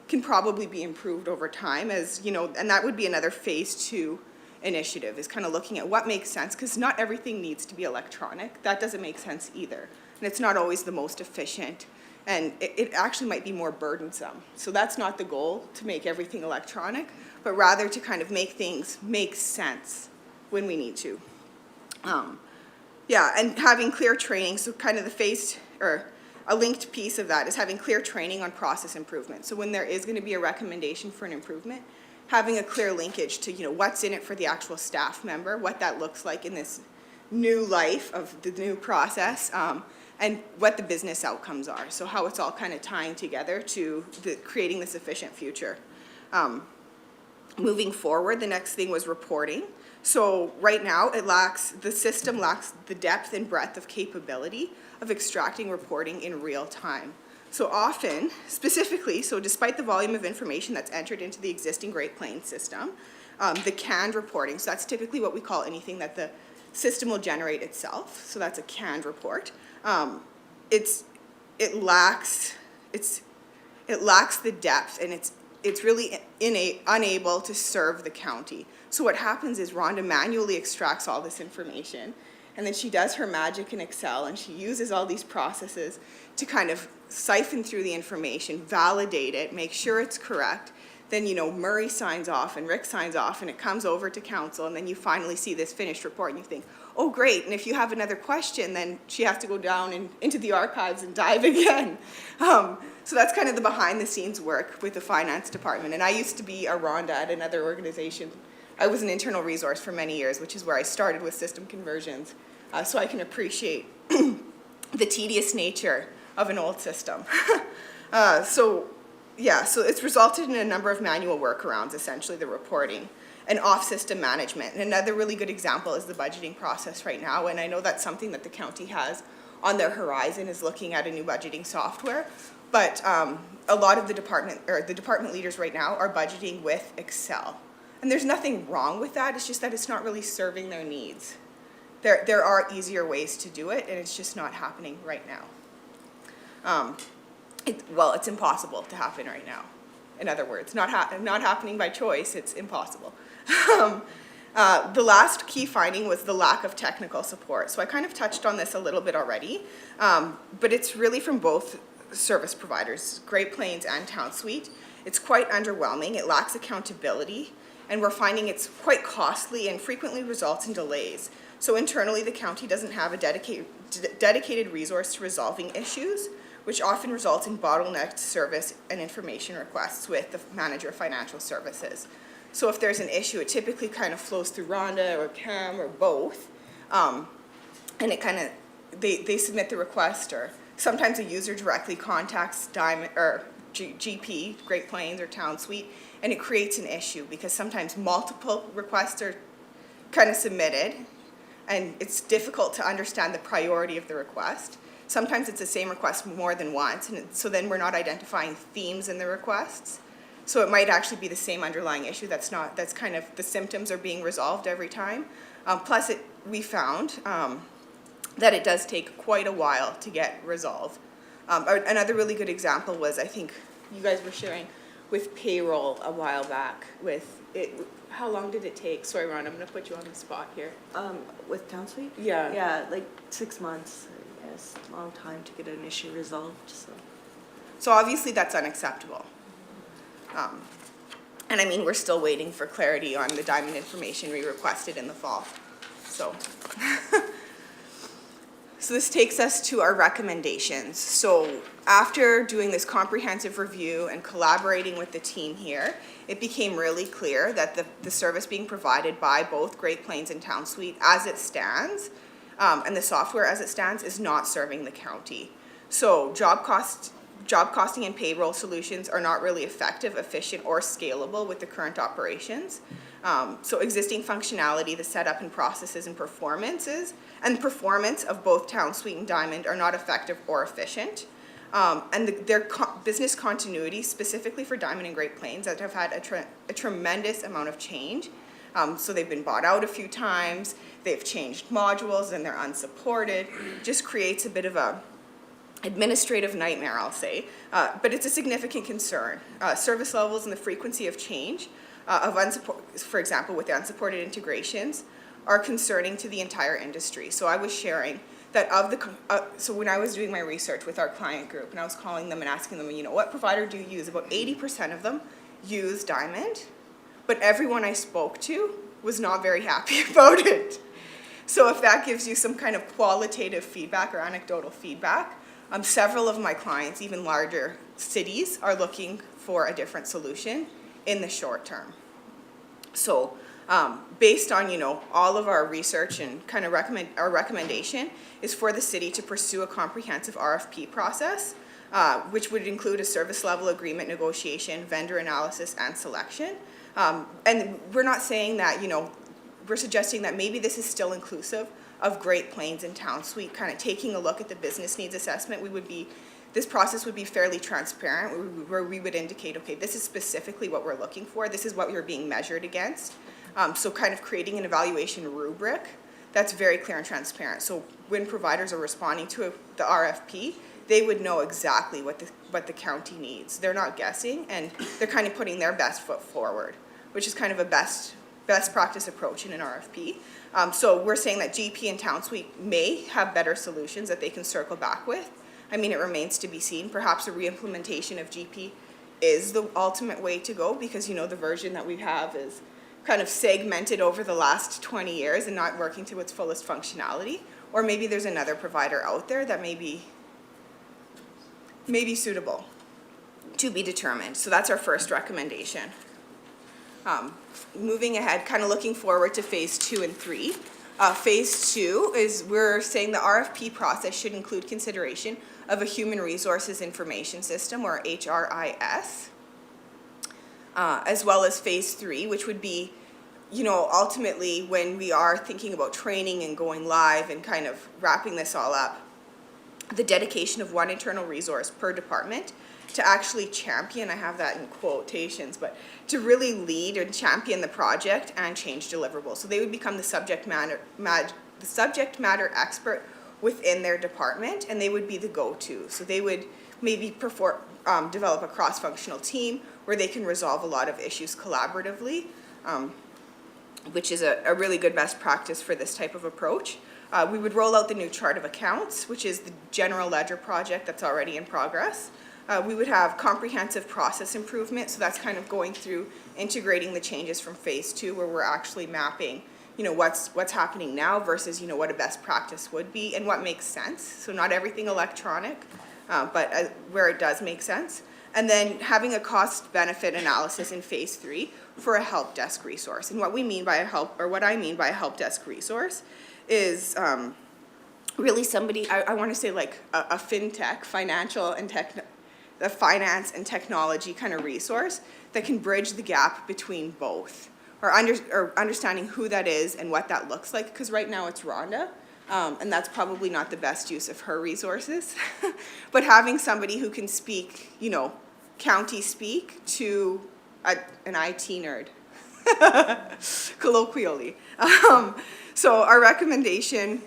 can probably be improved over time as, and that would be another phase 2 initiative, is kind of looking at what makes sense, because not everything needs to be electronic. That doesn't make sense either. And it's not always the most efficient, and it actually might be more burdensome. So that's not the goal, to make everything electronic, but rather to kind of make things make sense when we need to. And having clear training, so kind of the phase, or a linked piece of that is having clear training on process improvement. So when there is going to be a recommendation for an improvement, having a clear linkage to, what's in it for the actual staff member, what that looks like in this new life of the new process, and what the business outcomes are. So how it's all kind of tying together to creating this efficient future. Moving forward, the next thing was reporting. So right now, the system lacks the depth and breadth of capability of extracting reporting in real time. So often, specifically, so despite the volume of information that's entered into the existing Great Plains system, the canned reporting, so that's typically what we call anything that the system will generate itself, so that's a canned report. It lacks the depth, and it's really unable to serve the county. So what happens is Rhonda manually extracts all this information, and then she does her magic in Excel, and she uses all these processes to kind of siphon through the information, validate it, make sure it's correct. Then, you know, Murray signs off and Rick signs off, and it comes over to council, and then you finally see this finished report, and you think, oh, great. And if you have another question, then she has to go down and into the archives and dive again. So that's kind of the behind-the-scenes work with the finance department. And I used to be a Rhonda at another organization. I was an internal resource for many years, which is where I started with system conversions. So I can appreciate the tedious nature of an old system. So it's resulted in a number of manual workarounds, essentially the reporting and off-system management. And another really good example is the budgeting process right now. And I know that's something that the county has on their horizon, is looking at a new budgeting software. But a lot of the department leaders right now are budgeting with Excel. And there's nothing wrong with that, it's just that it's not really serving their needs. There are easier ways to do it, and it's just not happening right now. It's impossible to happen right now. In other words, not happening by choice, it's impossible. The last key finding was the lack of technical support. So I kind of touched on this a little bit already, but it's really from both service providers, Great Plains and Town Suite. It's quite underwhelming, it lacks accountability, and we're finding it's quite costly and frequently results in delays. So internally, the county doesn't have a dedicated resource to resolving issues, which often results in bottlenecked service and information requests with the manager of financial services. So if there's an issue, it typically kind of flows through Rhonda or Cam or both, and it kind of, they submit the request, or sometimes a user directly contacts Diamond or GP, Great Plains or Town Suite, and it creates an issue because sometimes multiple requests are kind of submitted, and it's difficult to understand the priority of the request. Sometimes it's the same request more than once, and so then we're not identifying themes in the requests. So it might actually be the same underlying issue that's kind of, the symptoms are being resolved every time. Plus we found that it does take quite a while to get resolved. Another really good example was, I think you guys were sharing with payroll a while back with it. How long did it take? Sorry, Ron, I'm gonna put you on the spot here. With Town Suite? Yeah. Yeah, like 6 months. Yes, a long time to get an issue resolved, So obviously that's unacceptable. And I mean, we're still waiting for clarity on the diamond information we requested in the fall. So this takes us to our recommendations. So after doing this comprehensive review and collaborating with the team here, it became really clear that the service being provided by both Great Plains and Town Suite as it stands, and the software as it stands, is not serving the county. So job costing and payroll solutions are not really effective, efficient, or scalable with the current operations. So existing functionality, the setup and processes and performance of both Town Suite and Diamond are not effective or efficient. And their business continuity, specifically for Diamond and Great Plains, that have had a tremendous amount of change. So they've been bought out a few times, they've changed modules and they're unsupported, just creates a bit of a administrative nightmare, I'll say, but it's a significant concern. Service levels and the frequency of change for example, with the unsupported integrations, are concerning to the entire industry. So I was sharing that so when I was doing my research with our client group, and I was calling them and asking them, what provider do you use? About 80% of them use Diamond, but everyone I spoke to was not very happy about it. So if that gives you some kind of qualitative feedback or anecdotal feedback, several of my clients, even larger cities, are looking for a different solution in the short term. So based on all of our research and kind of our recommendation is for the city to pursue a comprehensive RFP process, which would include a service level agreement negotiation, vendor analysis, and selection. And we're not saying that, we're suggesting that maybe this is still inclusive of Great Plains and Town Suite, kind of taking a look at the business needs assessment. This process would be fairly transparent, where we would indicate, okay, this is specifically what we're looking for, this is what you're being measured against. So kind of creating an evaluation rubric that's very clear and transparent. So when providers are responding to the RFP, they would know exactly what the county needs. They're not guessing, and they're kind of putting their best foot forward, which is kind of a best best practice approach in an RFP. So we're saying that GP and Town Suite may have better solutions that they can circle back with. I mean, it remains to be seen. Perhaps a re-implementation of GP is the ultimate way to go, because, you know, the version that we have is kind of segmented over the last 20 years and not working to its fullest functionality. Or maybe there's another provider out there that may be suitable, to be determined. So that's our first recommendation. Moving ahead, kind of looking forward to phase 2 and 3. Phase 2 is, we're saying the RFP process should include consideration of a human resources information system, or HRIS, as well as phase 3, which would be, you know, ultimately when we are thinking about training and going live and kind of wrapping this all up, the dedication of one internal resource per department to actually champion, I have that in quotations, but to really lead and champion the project and change deliverables. So they would become the subject matter expert within their department, and they would be the go-to. So they would maybe develop a cross-functional team where they can resolve a lot of issues collaboratively, which is a really good best practice for this type of approach. We would roll out the new chart of accounts, which is the general ledger project that's already in progress. We would have comprehensive process improvement, so that's kind of going through integrating the changes from phase 2, where we're actually mapping, you know, what's happening now versus, you know, what a best practice would be and what makes sense. So not everything electronic, but where it does make sense. And then having a cost benefit analysis in phase 3 for a help desk resource. And what we mean by what I mean by a help desk resource is really somebody, I want to say like a fintech, the finance and technology kind of resource that can bridge the gap between both, or understanding who that is and what that looks like, because right now it's Rhonda, and that's probably not the best use of her resources. But having somebody who can speak, you know, county speak to an IT nerd, colloquially. So our recommendation,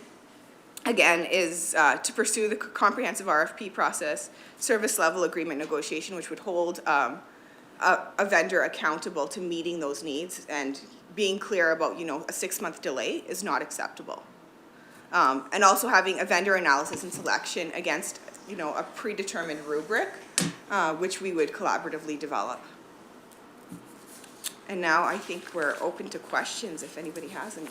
again, is to pursue the comprehensive RFP process, service level agreement negotiation, which would hold a vendor accountable to meeting those needs, and being clear about, you know, a 6-month delay is not acceptable. And also having a vendor analysis and selection against, you know, a predetermined rubric, which we would collaboratively develop. And now I think we're open to questions if anybody has any.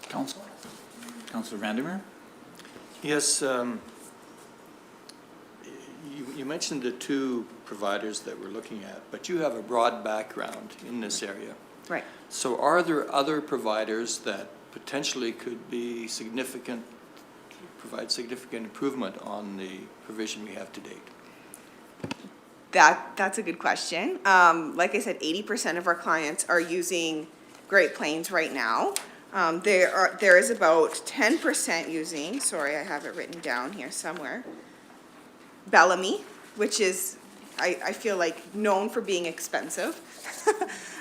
Councillor Vandermeer? Yes, you mentioned the 2 providers that we're looking at, but you have a broad background in this area. Right. So are there other providers that potentially could be provide significant improvement on the provision we have to date? That's a good question. Like I said, 80% of our clients are using Great Plains right now. There is about 10% using, sorry, I have it written down here somewhere, Bellamy, which is, I feel like, known for being expensive.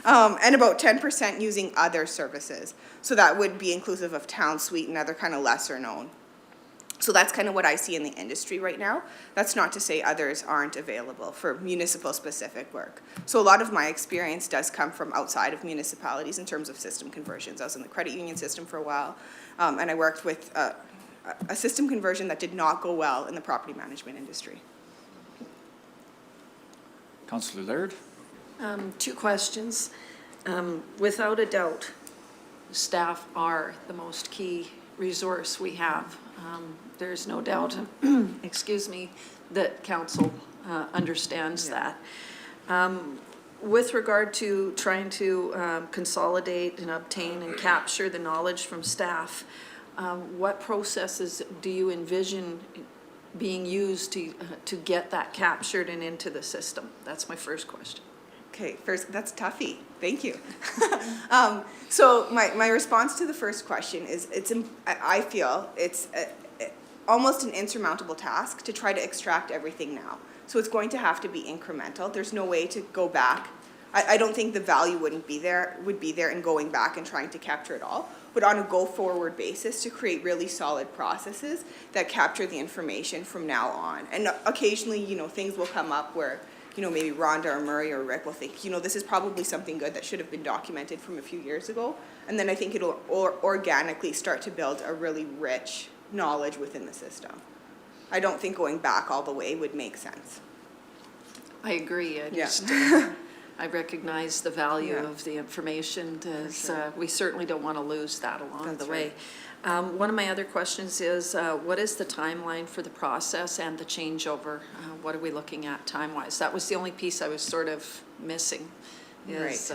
And about 10% using other services. So that would be inclusive of Town Suite and other kind of lesser known. So that's kind of what I see in the industry right now. That's not to say others aren't available for municipal specific work. So a lot of my experience does come from outside of municipalities in terms of system conversions. I was in the credit union system for a while, and I worked with a system conversion that did not go well in the property management industry. Councillor Laird? 2 questions. Without a doubt, staff are the most key resource we have. There's no doubt, excuse me, that council understands that. With regard to trying to consolidate and obtain and capture the knowledge from staff, what processes do you envision being used to get that captured and into the system? That's my first question. Okay, first, that's toughy. Thank you. So my response to the first question is, I feel it's almost an insurmountable task to try to extract everything now. So it's going to have to be incremental. There's no way to go back. I don't think the value would be there in going back and trying to capture it all, but on a go-forward basis to create really solid processes that capture the information from now on. And occasionally, you know, things will come up where maybe Rhonda or Murray or Rick will think, this is probably something good that should have been documented from a few years ago. And then I think it'll organically start to build a really rich knowledge within the system. I don't think going back all the way would make sense. I agree. I recognize the value of the information, as we certainly don't want to lose that along the way. One of my other questions is, what is the timeline for the process and the changeover? What are we looking at time-wise? That was the only piece I was sort of missing. Is,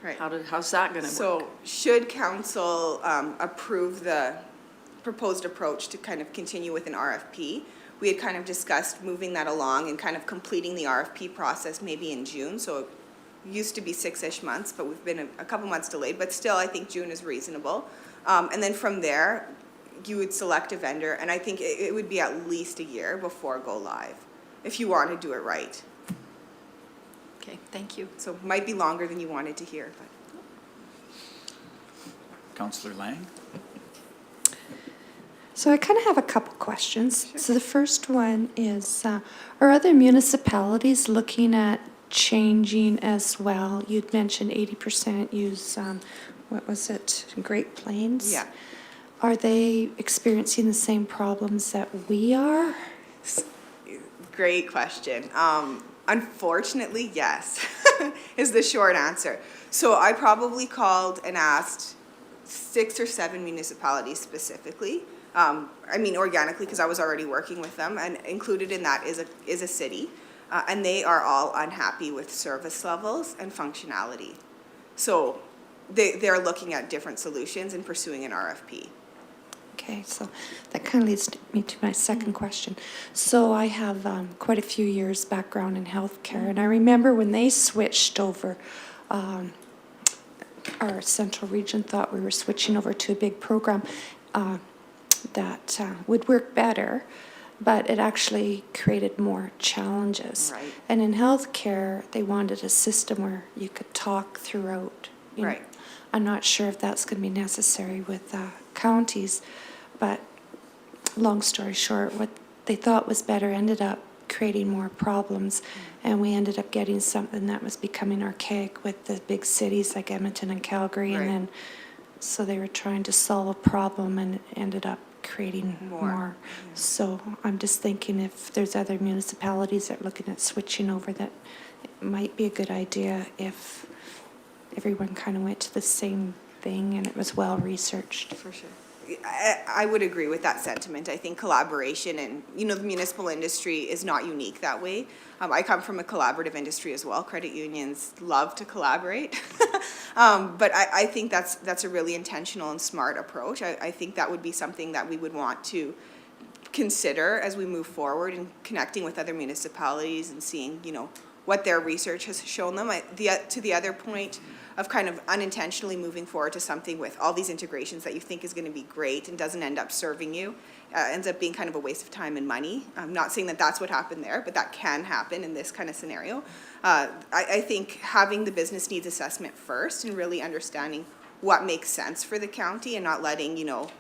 Right. How's that going to work? So should council approve the proposed approach to kind of continue with an RFP, we had kind of discussed moving that along and kind of completing the RFP process maybe in June. So it used to be 6-ish months, but we've been a couple months delayed. But still, I think June is reasonable. And then from there, you would select a vendor. And I think it would be at least a year before go live, if you want to do it right. Okay, thank you. So it might be longer than you wanted to hear. But. Councillor Lang? So I kind of have a couple questions. Sure. So the first one is, are other municipalities looking at changing as well? You'd mentioned 80% use, what was it, Great Plains? Yeah. Are they experiencing the same problems that we are? Great question. Unfortunately, yes, is the short answer. So I probably called and asked 6 or 7 municipalities specifically. I mean, organically, because I was already working with them, and included in that is a city, and they are all unhappy with service levels and functionality. So they're looking at different solutions and pursuing an RFP. Okay, so that kind of leads me to my second question. So I have quite a few years background in healthcare, and I remember when they switched over, our central region thought we were switching over to a big program that would work better, but it actually created more challenges. Right. And in healthcare, they wanted a system where you could talk throughout. Right. I'm not sure if that's going to be necessary with counties, but long story short, what they thought was better ended up creating more problems, and we ended up getting something that was becoming archaic with the big cities like Edmonton and Calgary, and then so they were trying to solve a problem and it ended up creating more. So I'm just thinking if there's other municipalities that are looking at switching over, that it might be a good idea if everyone kind of went to the same thing and it was well researched. For sure. I would agree with that sentiment. I think collaboration and, the municipal industry is not unique that way. I come from a collaborative industry as well. Credit unions love to collaborate. But I think that's a really intentional and smart approach. I think that would be something that we would want to consider as we move forward in connecting with other municipalities and seeing, what their research has shown them. To the other point of kind of unintentionally moving forward to something with all these integrations that you think is going to be great and doesn't end up serving you, ends up being kind of a waste of time and money. I'm not saying that that's what happened there, but that can happen in this kind of scenario. I think having the business needs assessment first and really understanding what makes sense for the county and not letting,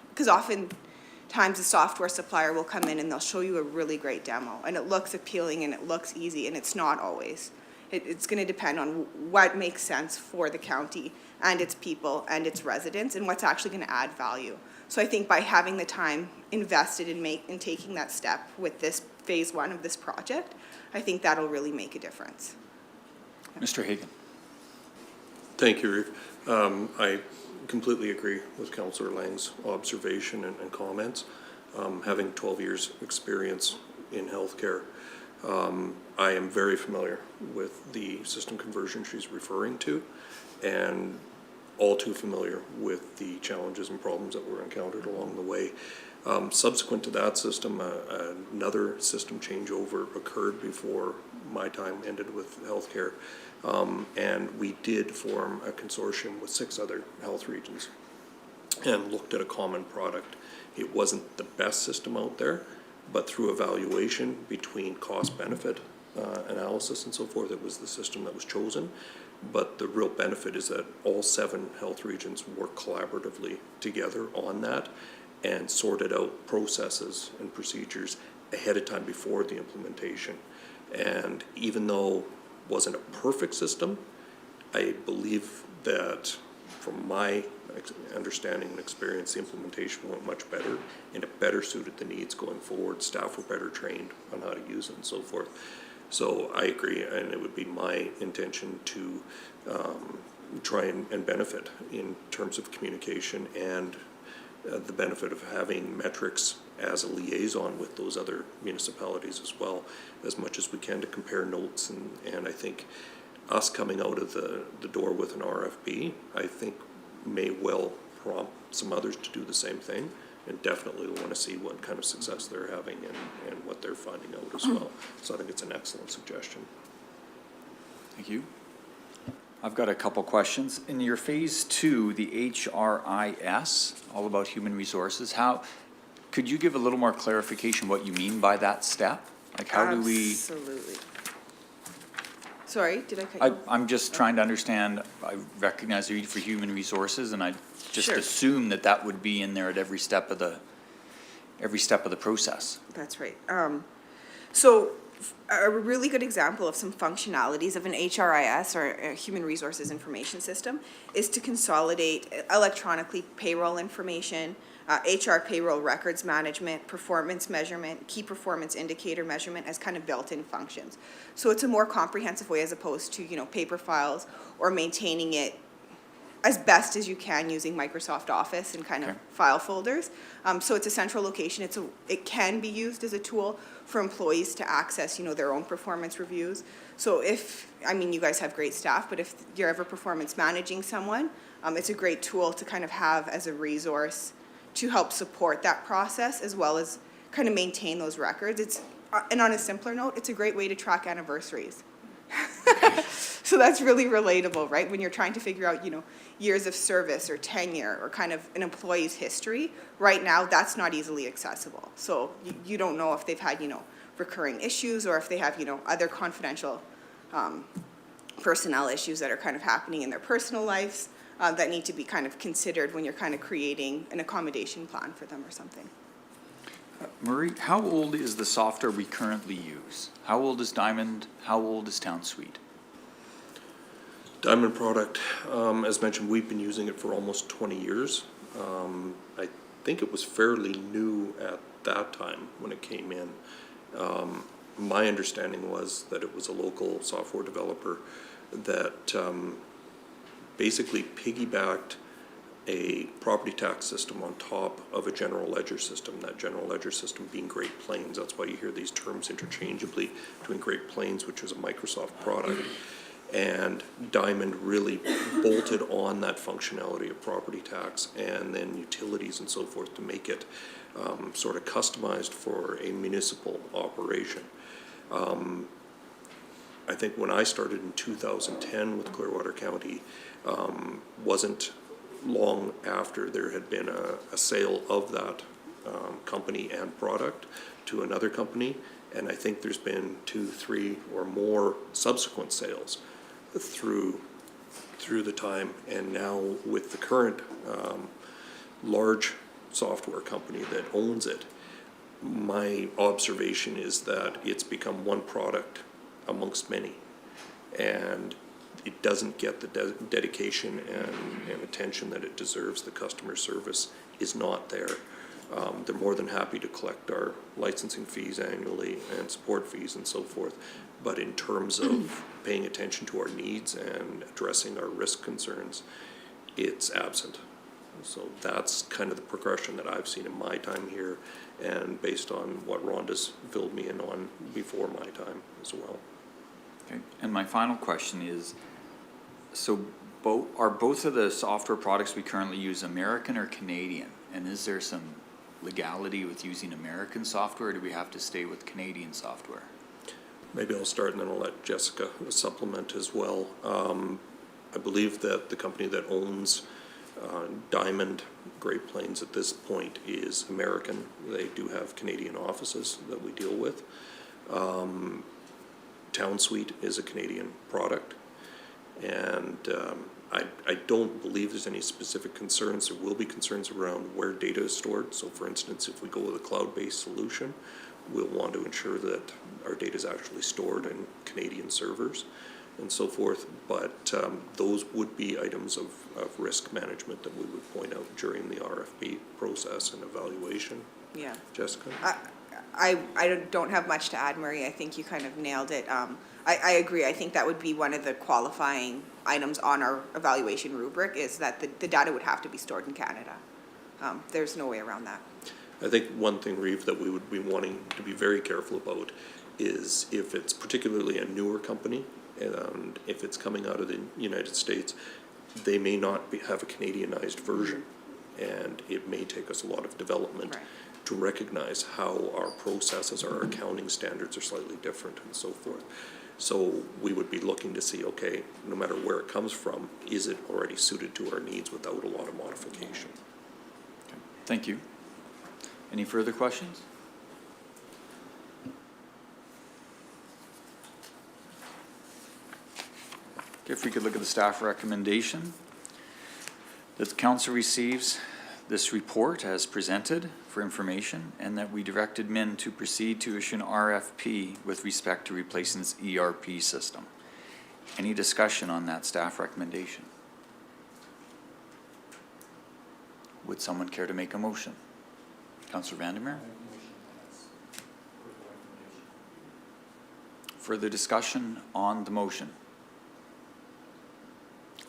because oftentimes a software supplier will come in and they'll show you a really great demo and it looks appealing and it looks easy, and it's not always. It's going to depend on what makes sense for the county and its people and its residents and what's actually going to add value. So I think by having the time invested in taking that step with this phase 1 of this project, I think that'll really make a difference. Mr. Hagan. Thank you, Ruth. I completely agree with Councillor Lang's observation and comments. Having 12 years experience in healthcare, I am very familiar with the system conversion she's referring to, and all too familiar with the challenges and problems that were encountered along the way. Subsequent to that system, another system changeover occurred before my time ended with healthcare, and we did form a consortium with 6 other health regions and looked at a common product. It wasn't the best system out there, but through evaluation between cost-benefit analysis and so forth, it was the system that was chosen. But the real benefit is that all 7 health regions work collaboratively together on that and sorted out processes and procedures ahead of time before the implementation. And even though it wasn't a perfect system, I believe that from my understanding and experience, the implementation went much better and it better suited the needs going forward. Staff were better trained on how to use it and so forth. So I agree, and it would be my intention to try and benefit in terms of communication and the benefit of having metrics as a liaison with those other municipalities as well, as much as we can, to compare notes. And I think us coming out of the door with an RFP, I think may well prompt some others to do the same thing, and definitely want to see what kind of success they're having and what they're finding out as well. So I think it's an excellent suggestion. Thank you. I've got a couple questions. In your phase 2, the HRIS, all about human resources, could you give a little more clarification what you mean by that step? Like how do we? Absolutely. Sorry, did I cut you off? I'm just trying to understand. I recognize the need for human resources, and I just Sure. assume that would be in there at every step of the process. That's right. So a really good example of some functionalities of an HRIS, or a Human Resources Information System, is to consolidate electronically payroll information, HR payroll records management, performance measurement, key performance indicator measurement as kind of built-in functions. So it's a more comprehensive way as opposed to, paper files or maintaining it as best as you can using Microsoft Office and kind of file folders. So it's a central location. It can be used as a tool for employees to access, their own performance reviews. So you guys have great staff, but if you're ever performance managing someone, it's a great tool to kind of have as a resource to help support that process as well as kind of maintain those records. And on a simpler note, it's a great way to track anniversaries. So that's really relatable, right? When you're trying to figure out, years of service or tenure or kind of an employee's history, right now that's not easily accessible. So you don't know if they've had, recurring issues or if they have, other confidential personnel issues that are kind of happening in their personal lives that need to be kind of considered when you're kind of creating an accommodation plan for them or something. Marie, how old is the software we currently use? How old is Diamond? How old is TownSuite? Diamond product, as mentioned, we've been using it for almost 20 years. I think it was fairly new at that time when it came in. My understanding was that it was a local software developer that basically piggybacked a property tax system on top of a general ledger system, that general ledger system being Great Plains. That's why you hear these terms interchangeably between Great Plains, which is a Microsoft product, and Diamond really bolted on that functionality of property tax and then utilities and so forth to make it sort of customized for a municipal operation. I think when I started in 2010 with Clearwater County, wasn't long after there had been a sale of that company and product to another company, and I think there's been 2, 3 or more subsequent sales through the time. And now with the current large software company that owns it, my observation is that it's become one product amongst many, and it doesn't get the dedication and attention that it deserves. The customer service is not there. They're more than happy to collect our licensing fees annually and support fees and so forth, but in terms of paying attention to our needs and addressing our risk concerns, it's absent. So that's kind of the progression that I've seen in my time here, and based on what Rhonda's filled me in on before my time as well. Okay. And my final question is, so are both of the software products we currently use American or Canadian? And is there some legality with using American software, or do we have to stay with Canadian software? Maybe I'll start and then I'll let Jessica supplement as well. I believe that the company that owns Diamond Great Plains at this point is American. They do have Canadian offices that we deal with. TownSuite is a Canadian product, and I don't believe there's any specific concerns. There will be concerns around where data is stored. So for instance, if we go with a cloud-based solution, we'll want to ensure that our data is actually stored in Canadian servers and so forth. But those would be items of risk management that we would point out during the RFP process and evaluation. Yeah. Jessica? I don't have much to add, Murray. I think you kind of nailed it. I agree. I think that would be one of the qualifying items on our evaluation rubric, is that the data would have to be stored in Canada. There's no way around that. I think one thing, Reeve, that we would be wanting to be very careful about is if it's particularly a newer company, and if it's coming out of the United States, they may not have a Canadianized version, and it may take us a lot of development to recognize how our processes, our accounting standards are slightly different and so forth. So we would be looking to see, okay, no matter where it comes from, is it already suited to our needs without a lot of modification? Okay. Thank you. Any further questions? Okay, if we could look at the staff recommendation, that the council receives this report as presented for information, and that we direct admin to proceed to issue an RFP with respect to replacing its ERP system. Any discussion on that staff recommendation? Would someone care to make a motion? Councillor Vandermeer? Further discussion on the motion?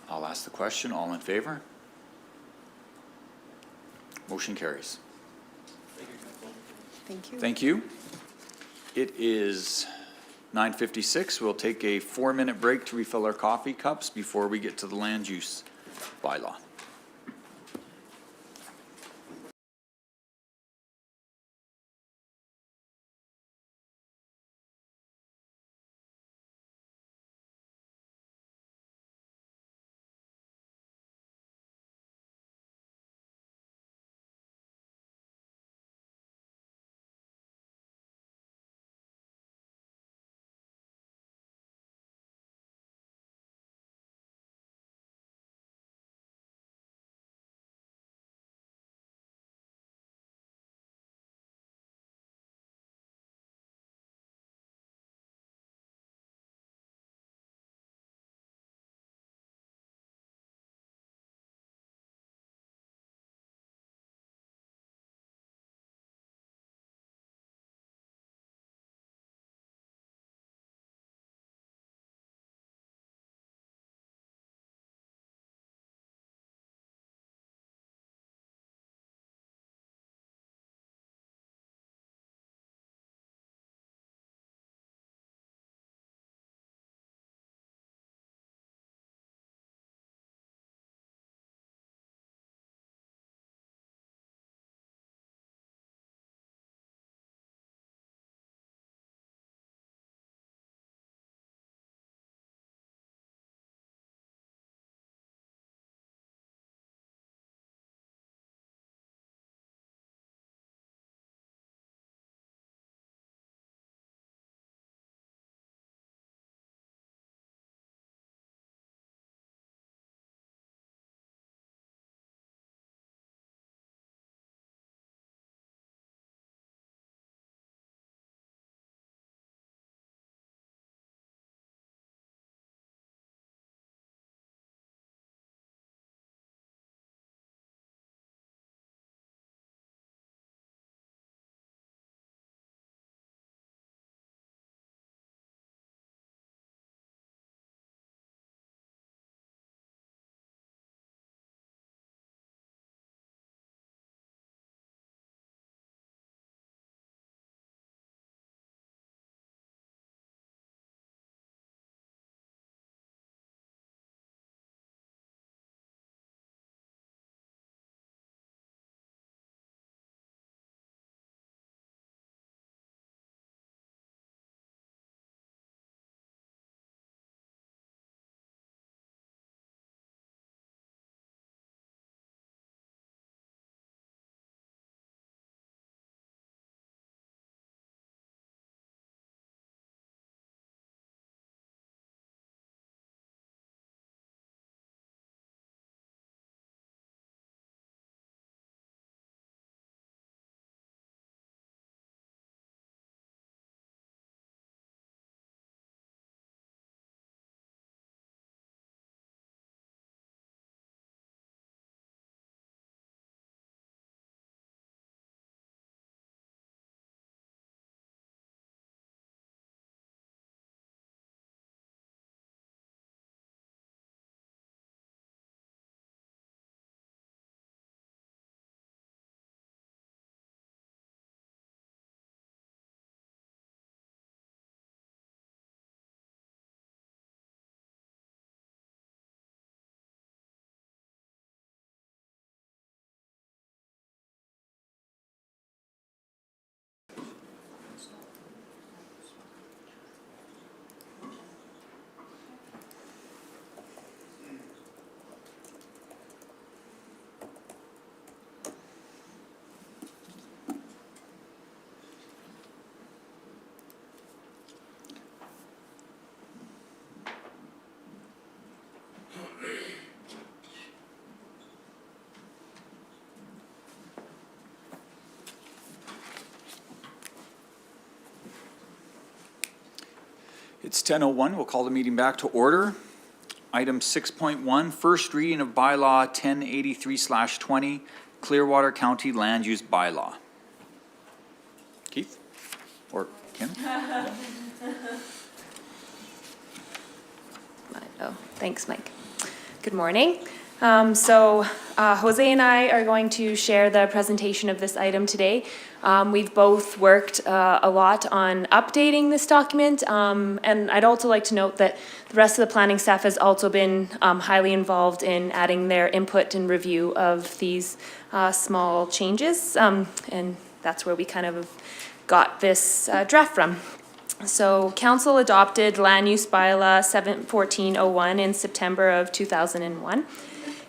I'll ask the question. All in favor? Motion carries. Thank you. Thank you. It is 9:56. We'll take a 4-minute break to refill our coffee cups before we get to the land use bylaw. It's 10:01. We'll call the meeting back to order. Item 6.1, first reading of Bylaw 1083/20, Clearwater County Land Use Bylaw. Keith? Or Kim? Oh, thanks, Mike. Good morning. Jose and I are going to share the presentation of this item today. We've both worked a lot on updating this document, and I'd also like to note that the rest of the planning staff has also been highly involved in adding their input and review of these small changes, and that's where we kind of got this draft from. So Council adopted Land Use Bylaw 71401 in September of 2001.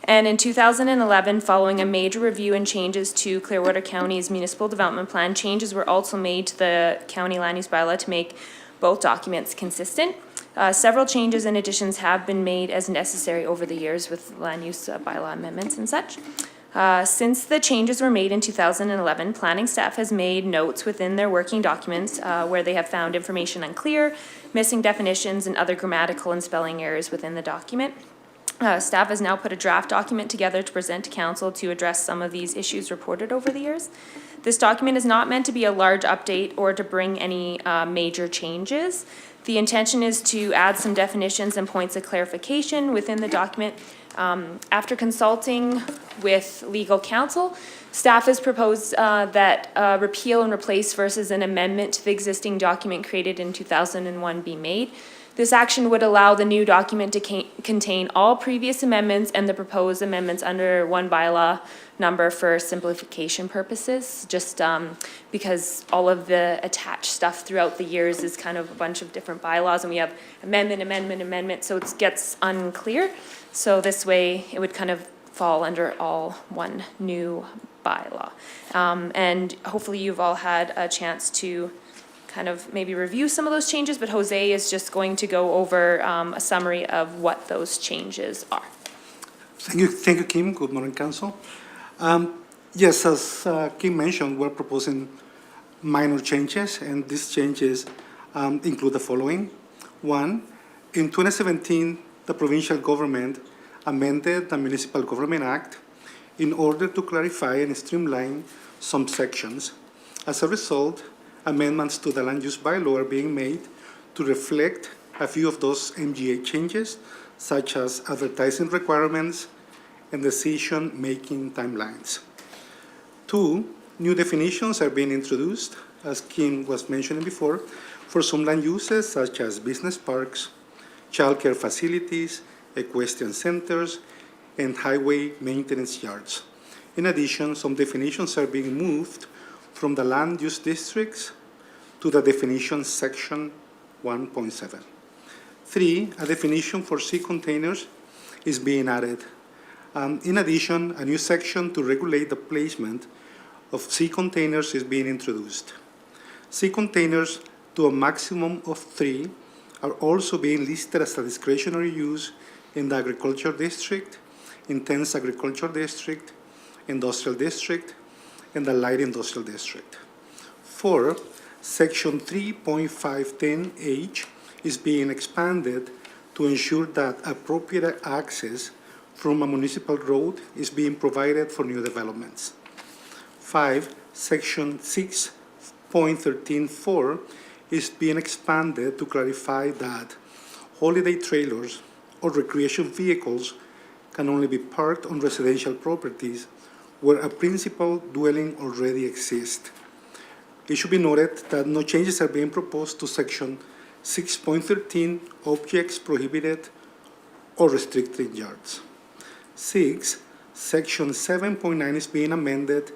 And in 2011, following a major review and changes to Clearwater County's municipal development plan, changes were also made to the county land use bylaw to make both documents consistent. Several changes and additions have been made as necessary over the years with land use bylaw amendments and such. Since the changes were made in 2011, planning staff has made notes within their working documents where they have found information unclear, missing definitions, and other grammatical and spelling errors within the document. Staff has now put a draft document together to present to council to address some of these issues reported over the years. This document is not meant to be a large update or to bring any major changes. The intention is to add some definitions and points of clarification within the document. After consulting with legal counsel, staff has proposed that repeal and replace versus an amendment to the existing document created in 2001 be made. This action would allow the new document to contain all previous amendments and the proposed amendments under one bylaw number for simplification purposes, just because all of the attached stuff throughout the years is kind of a bunch of different bylaws, and we have amendment, so it gets unclear. So this way, it would kind of fall under all one new bylaw. And hopefully you've all had a chance to kind of maybe review some of those changes, but Jose is just going to go over a summary of what those changes are. Thank you, Kim. Good morning, Council. Yes, as Kim mentioned, we're proposing minor changes, and these changes include the following. One, in 2017, the provincial government amended the Municipal Government Act in order to clarify and streamline some sections. As a result, amendments to the land use bylaw are being made to reflect a few of those MGA changes, such as advertising requirements and decision-making timelines. Two, new definitions are being introduced, as Kim was mentioning before, for some land uses such as business parks, childcare facilities, equestrian centers, and highway maintenance yards. In addition, some definitions are being moved from the land use districts to the definition section 1.7. Three, a definition for sea containers is being added. In addition, a new section to regulate the placement of sea containers is being introduced. Sea containers to a maximum of 3 are also being listed as a discretionary use in the agriculture district, intense agriculture district, industrial district, and the light industrial district. 4, Section 3.510H is being expanded to ensure that appropriate access from a municipal road is being provided for new developments. 5, Section 6.13.4 is being expanded to clarify that holiday trailers or recreation vehicles can only be parked on residential properties where a principal dwelling already exists. It should be noted that no changes are being proposed to Section 6.13, objects prohibited or restricted yards. 6, Section 7.9 is being amended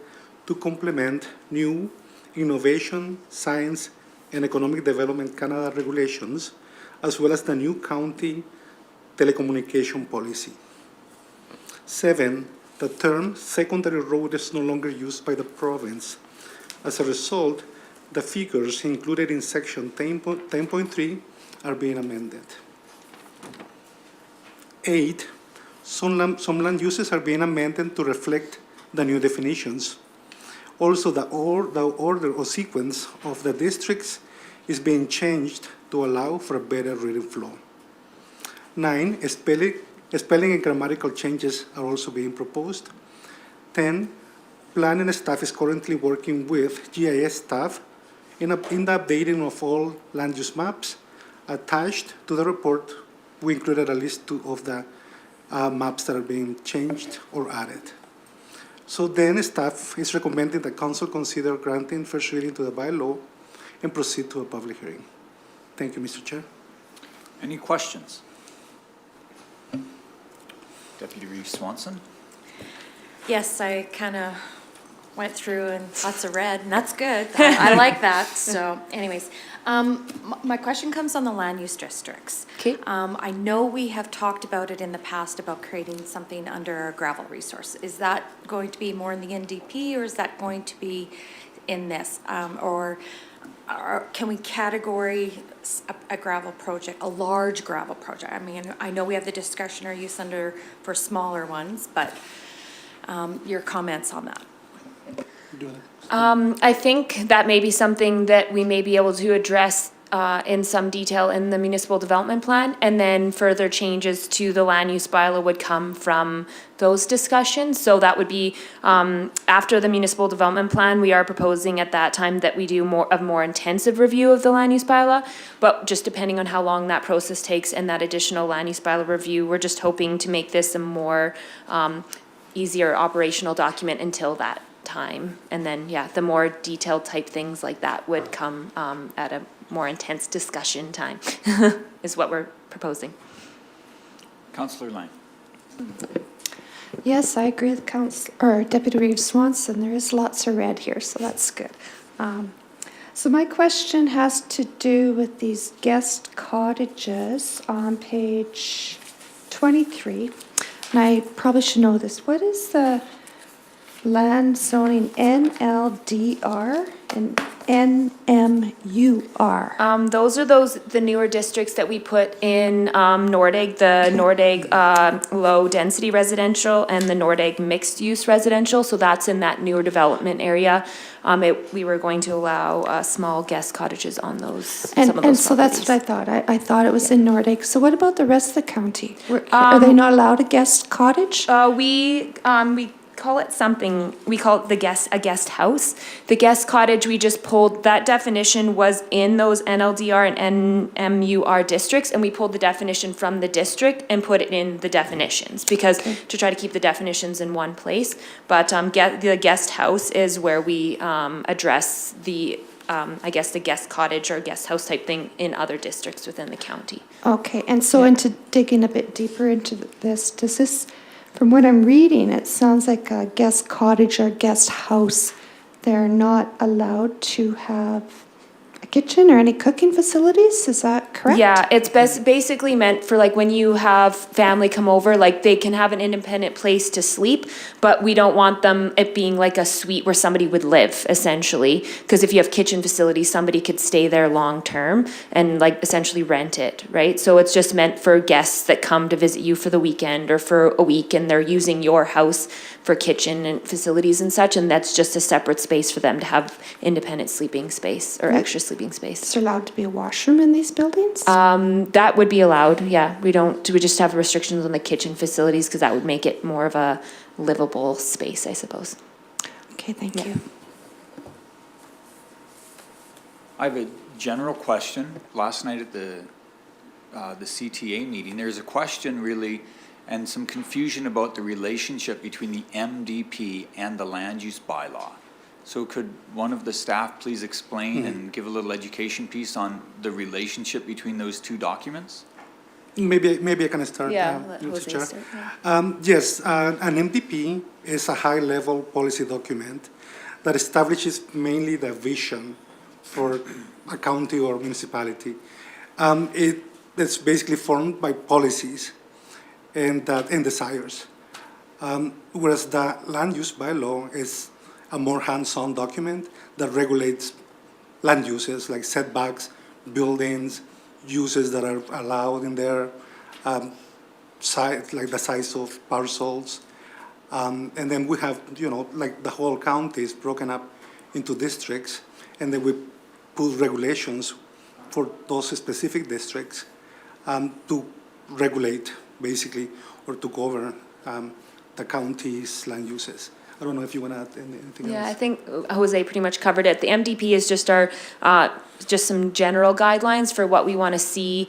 to complement new Innovation, Science, and Economic Development Canada regulations, as well as the new county telecommunication policy. 7, the term secondary road is no longer used by the province. As a result, the figures included in Section 10.3 are being amended. 8, some land uses are being amended to reflect the new definitions. Also, the order or sequence of the districts is being changed to allow for a better reading flow. 9, spelling and grammatical changes are also being proposed. 10, planning staff is currently working with GIS staff in the updating of all land use maps. Attached to the report, we included a list of the maps that are being changed or added. So then staff is recommending that council consider granting first reading to the bylaw and proceed to a public hearing. Thank you, Mr. Chair. Any questions? Deputy Reeve Swanson? Yes, I kind of went through and lots of red, and that's good. I like that. So anyways, my question comes on the land use districts. Okay. I know we have talked about it in the past about creating something under a gravel resource. Is that going to be more in the NDP, or is that going to be in this? Or can we category a gravel project, a large gravel project? I mean, I know we have the discretionary use under for smaller ones, but your comments on that? I think that may be something that we may be able to address in some detail in the municipal development plan, and then further changes to the land use bylaw would come from those discussions. So that would be after the municipal development plan, we are proposing at that time that we do more intensive review of the land use bylaw, but just depending on how long that process takes and that additional land use bylaw review, we're just hoping to make this a more easier operational document until that time. And then, yeah, the more detailed type things like that would come at a more intense discussion time is what we're proposing. Councillor Lang? Yes, I agree with Deputy Reeve Swanson. There is lots of red here, so that's good. So my question has to do with these guest cottages on page 23. And I probably should know this. What is the land zoning NLDR and NMUR? Those are the newer districts that we put in Nordegg, the Nordegg low density residential and the Nordegg mixed use residential. So that's in that newer development area. We were going to allow small guest cottages on those. Some of those and so that's what I thought. I thought it was in Nordegg. So what about the rest of the county? Are they not allowed a guest cottage? We call it something, we call it a guest house. The guest cottage, we just pulled, that definition was in those NLDR and NMUR districts, and we pulled the definition from the district and put it in the definitions, because to try to keep the definitions in one place. But the guest house is where we address the, I guess, the guest cottage or guest house type thing in other districts within the county. Okay, and so into digging a bit deeper into this, does this, from what I'm reading, it sounds like a guest cottage or guest house. They're not allowed to have a kitchen or any cooking facilities, is that correct? Yeah, it's basically meant for like when you have family come over, like they can have an independent place to sleep, but we don't want it being like a suite where somebody would live, essentially. Because if you have kitchen facilities, somebody could stay there long term and like essentially rent it, right? So it's just meant for guests that come to visit you for the weekend or for a week, and they're using your house for kitchen and facilities and such, and that's just a separate space for them to have independent sleeping space or extra sleeping space. Is there allowed to be a washroom in these buildings? That would be allowed, yeah. We just have restrictions on the kitchen facilities because that would make it more of a livable space, I suppose. Okay, thank you. I have a general question. Last night at the CTA meeting, there's a question really and some confusion about the relationship between the MDP and the land use bylaw. So could one of the staff please explain and give a little education piece on the relationship between those two documents? Maybe I can start, Mr. Chair. Yes, an MDP is a high-level policy document that establishes mainly the vision for a county or municipality. It's basically formed by policies and desires. Whereas the land use bylaw is a more hands-on document that regulates land uses like setbacks, buildings, uses that are allowed in there, like the size of parcels. And then we have, like the whole county is broken up into districts, and then we put regulations for those specific districts to regulate, basically, or to govern the county's land uses. I don't know if you want to add anything else. Yeah, I think Jose pretty much covered it. The MDP is just our, just some general guidelines for what we want to see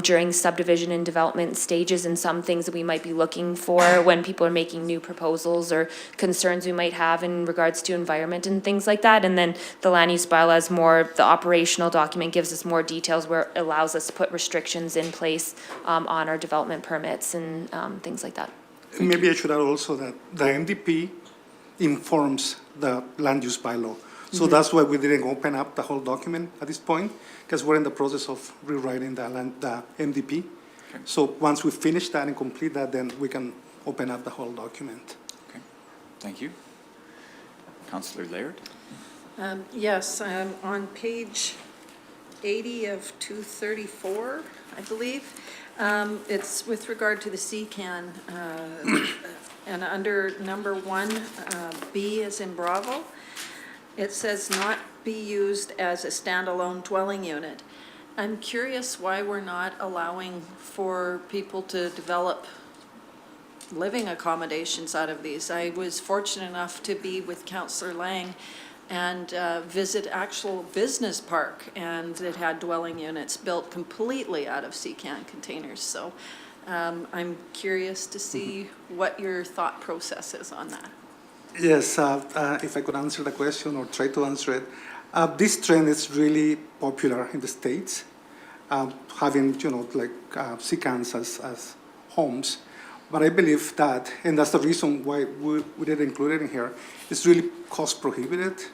during subdivision and development stages, and some things that we might be looking for when people are making new proposals or concerns we might have in regards to environment and things like that. And then the land use bylaw is more, the operational document gives us more details where it allows us to put restrictions in place on our development permits and things like that. Maybe I should add also that the MDP informs the land use bylaw. So that's why we didn't open up the whole document at this point, because we're in the process of rewriting the MDP. Okay. So once we finish that and complete that, then we can open up the whole document. Okay, thank you. Councillor Laird? Yes, on page 80 of 234, I believe, it's with regard to the CCAN, and under number 1, B as in Bravo, it says not be used as a standalone dwelling unit. I'm curious why we're not allowing for people to develop living accommodations out of these. I was fortunate enough to be with Councillor Lang and visit actual business park, and it had dwelling units built completely out of CCAN containers. So I'm curious to see what your thought process is on that. Yes, if I could answer the question or try to answer it. This trend is really popular in the States, having, like CCANs as homes. But I believe that, and that's the reason why we didn't include it in here, it's really cost prohibitive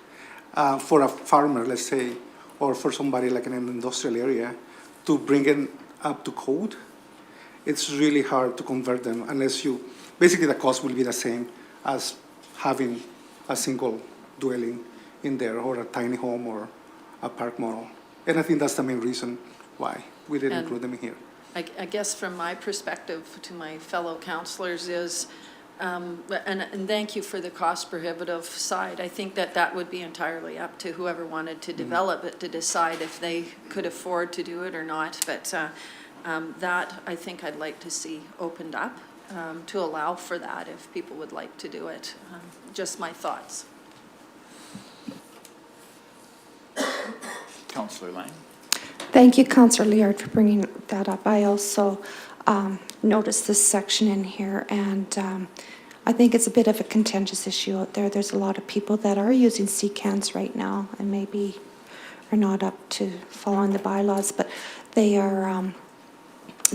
for a farmer, let's say, or for somebody like in an industrial area to bring it up to code. It's really hard to convert them unless basically the cost will be the same as having a single dwelling in there, or a tiny home, or a park model. And I think that's the main reason why we didn't include them in here. I guess from my perspective to my fellow councillors is, and thank you for the cost prohibitive side, I think that would be entirely up to whoever wanted to develop it to decide if they could afford to do it or not. But that I think I'd like to see opened up to allow for that if people would like to do it. Just my thoughts. Councillor Lang? Thank you, Councillor Laird, for bringing that up. I also noticed this section in here, and I think it's a bit of a contentious issue out there. There's a lot of people that are using CCANs right now and maybe are not up to following the bylaws, but they are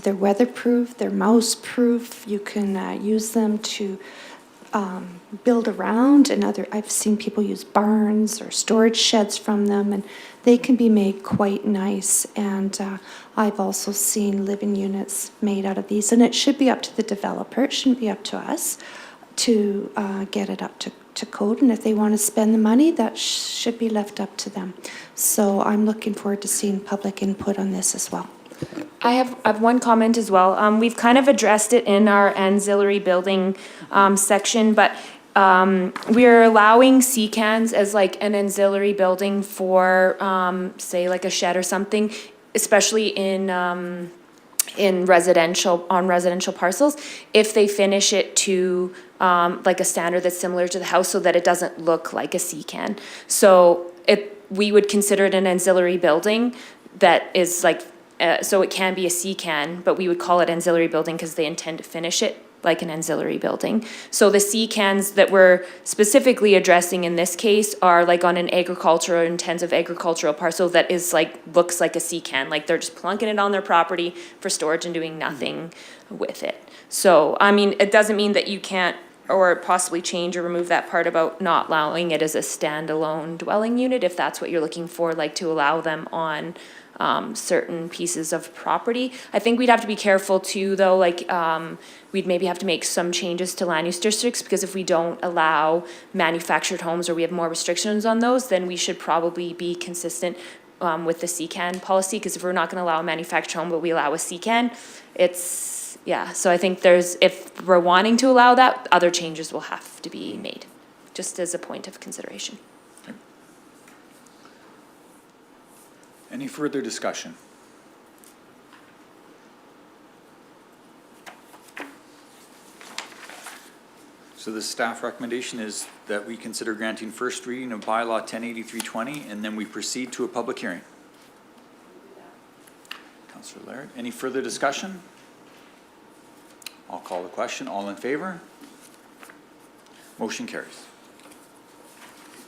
they're weatherproof, they're mouse-proof. You can use them to build around, and I've seen people use barns or storage sheds from them, and they can be made quite nice. And I've also seen living units made out of these, and it should be up to the developer. It shouldn't be up to us to get it up to code, and if they want to spend the money, that should be left up to them. So I'm looking forward to seeing public input on this as well. I have one comment as well. We've kind of addressed it in our ancillary building section, but we're allowing CCANs as like an ancillary building for, say, like a shed or something, especially in residential parcels, if they finish it to like a standard that's similar to the house, so that it doesn't look like a CCAN. So we would consider it an ancillary building that is like. So it can be a CCAN, but we would call it ancillary building because they intend to finish it like an ancillary building. So the CCANs that we're specifically addressing in this case are like on an intensive agricultural parcel that is like, looks like a CCAN, like they're just plunking it on their property for storage and doing nothing with it. So, I mean, it doesn't mean that you can't or possibly change or remove that part about not allowing it as a standalone dwelling unit if that's what you're looking for, like to allow them on certain pieces of property. I think we'd have to be careful too, though, like we'd maybe have to make some changes to land use districts, because if we don't allow manufactured homes or we have more restrictions on those, then we should probably be consistent with the CCAN policy, because if we're not going to allow a manufactured home but we allow a CCAN, it's, yeah. So I think if we're wanting to allow that, other changes will have to be made, just as a point of consideration. Any further discussion? So the staff recommendation is that we consider granting first reading of bylaw 108320, and then we proceed to a public hearing. Councillor Laird, any further discussion? I'll call the question. All in favor? Motion carries.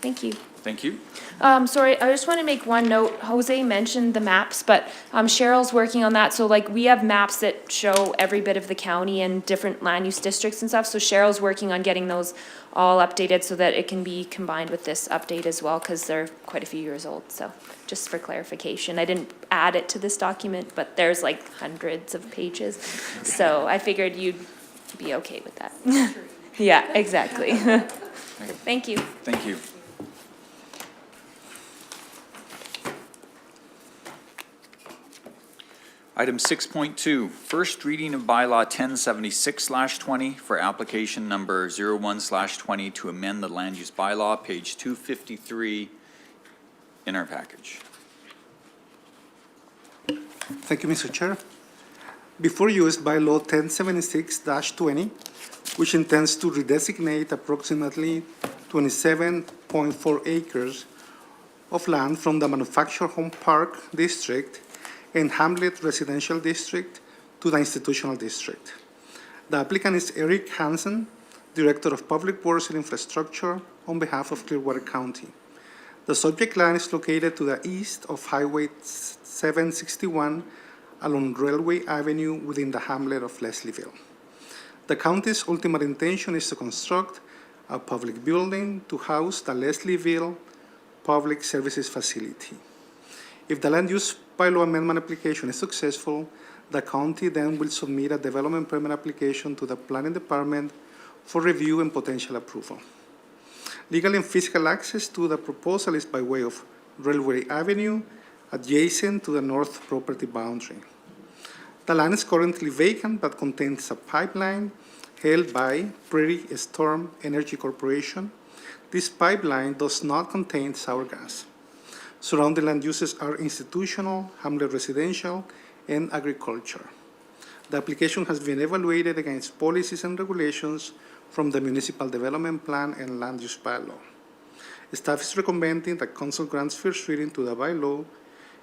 Thank you. Thank you. Sorry, I just want to make one note. Jose mentioned the maps, but Cheryl's working on that. So like we have maps that show every bit of the county and different land use districts and stuff. So Cheryl's working on getting those all updated so that it can be combined with this update as well, because they're quite a few years old. So just for clarification, I didn't add it to this document, but there's like hundreds of pages. So I figured you'd be okay with that. Yeah, exactly. Thank you. Thank you. Item 6.2, first reading of bylaw 1076/20 for application number 01/20 to amend the land use bylaw, page 253 in our package. Thank you, Mr. Chair. Before you is bylaw 1076/20, which intends to redesignate approximately 27.4 acres of land from the Manufactured Home Park District and Hamlet Residential District to the Institutional District. The applicant is Eric Hansen, Director of Public Works and Infrastructure on behalf of Clearwater County. The subject land is located to the east of Highway 761 along Railway Avenue within the hamlet of Leslieville. The county's ultimate intention is to construct a public building to house the Leslieville Public Services Facility. If the land use bylaw amendment application is successful, the county then will submit a development permit application to the planning department for review and potential approval. Legal and physical access to the proposal is by way of Railway Avenue, adjacent to the north property boundary. The land is currently vacant but contains a pipeline held by Prairie Storm Energy Corporation. This pipeline does not contain sour gas. Surrounding land uses are institutional, hamlet residential, and agriculture. The application has been evaluated against policies and regulations from the Municipal Development Plan and Land Use Bylaw. Staff is recommending that Council grants first reading to the bylaw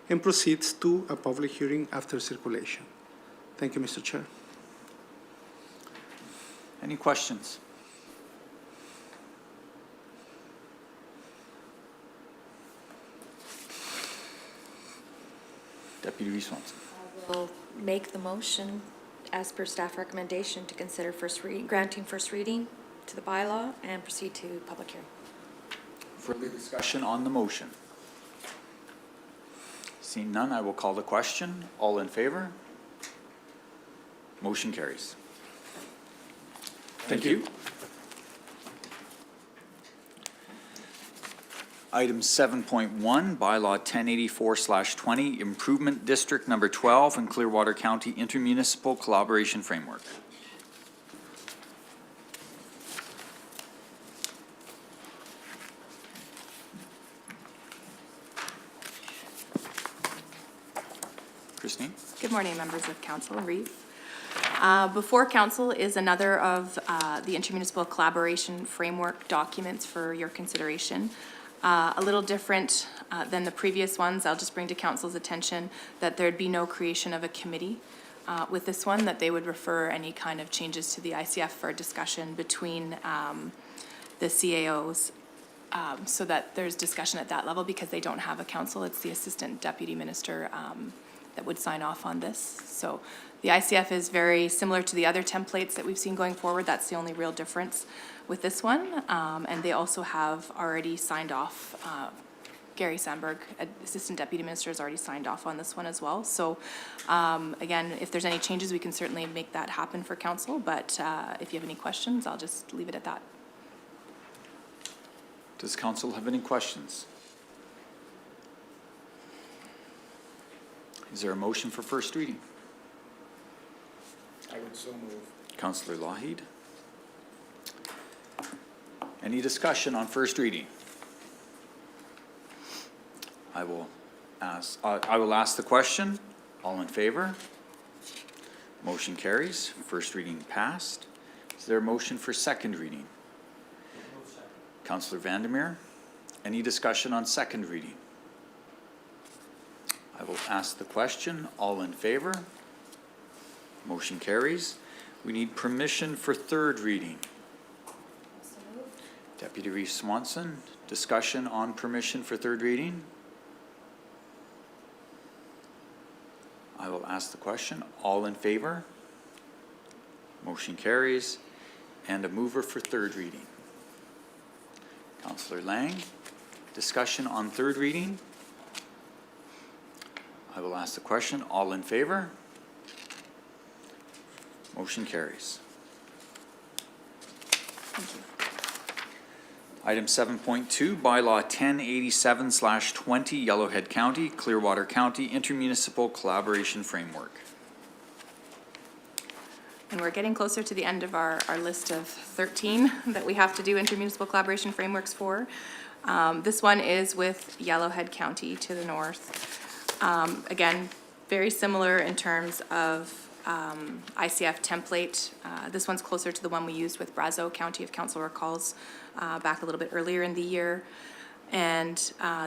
and proceeds to a public hearing after circulation. Thank you, Mr. Chair. Any questions? Deputy Swanson. I will make the motion as per staff recommendation to consider granting first reading to the bylaw and proceed to public hearing. Further discussion on the motion? Seeing none, I will call the question. All in favor? Motion carries. Thank you. Item 7.1, bylaw 1084/20, Improvement District Number 12 in Clearwater County Intermunicipal Collaboration Framework. Christine? Good morning, members of council and Reeve. Before council is another of the Intermunicipal Collaboration Framework documents for your consideration. A little different than the previous ones, I'll just bring to council's attention that there'd be no creation of a committee with this one, that they would refer any kind of changes to the ICF for discussion between the CAOs, so that there's discussion at that level because they don't have a council. It's the Assistant Deputy Minister that would sign off on this. So the ICF is very similar to the other templates that we've seen going forward. That's the only real difference with this one. And they also have already signed off, Gary Sandberg, Assistant Deputy Minister, has already signed off on this one as well. So again, if there's any changes, we can certainly make that happen for council. But if you have any questions, I'll just leave it at that. Does council have any questions? Is there a motion for first reading? I would so move. Councillor Lougheed. Any discussion on first reading? I will I will ask the question. All in favor? Motion carries. First reading passed. Is there a motion for second reading? Councillor Vandermeer, any discussion on second reading? I will ask the question. All in favor? Motion carries. We need permission for third reading. Deputy Reeve Swanson, discussion on permission for third reading? I will ask the question. All in favor? Motion carries. And a mover for third reading. Councillor Lang, discussion on third reading? I will ask the question. All in favor? Motion carries. Item 7.2, Bylaw 1087/20, Yellowhead County, Clearwater County Intermunicipal Collaboration Framework. And we're getting closer to the end of our list of 13 that we have to do intermunicipal collaboration frameworks for. This one is with Yellowhead County to the north. Again, very similar in terms of ICF template. This one's closer to the one we used with Brazeau County, if council recalls, back a little bit earlier in the year. And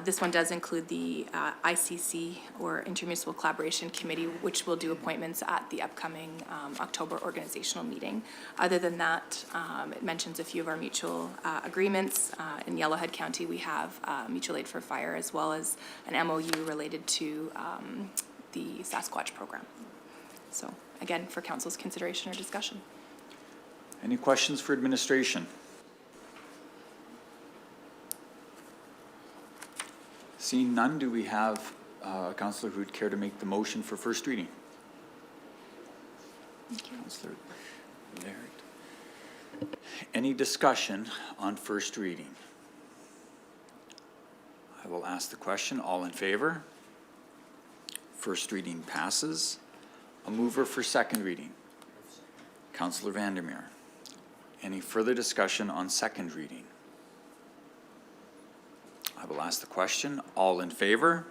this one does include the ICC, or Intermunicipal Collaboration Committee, which will do appointments at the upcoming October organizational meeting. Other than that, it mentions a few of our mutual agreements. In Yellowhead County, we have mutual aid for fire, as well as an MOU related to the Sasquatch program. So again, for council's consideration or discussion. Any questions for administration? Seeing none, do we have a councillor who would care to make the motion for first reading? Councillor Laird. Any discussion on first reading? I will ask the question. All in favor? First reading passes. A mover for second reading. Councillor Vandermeer. Any further discussion on second reading? I will ask the question. All in favor?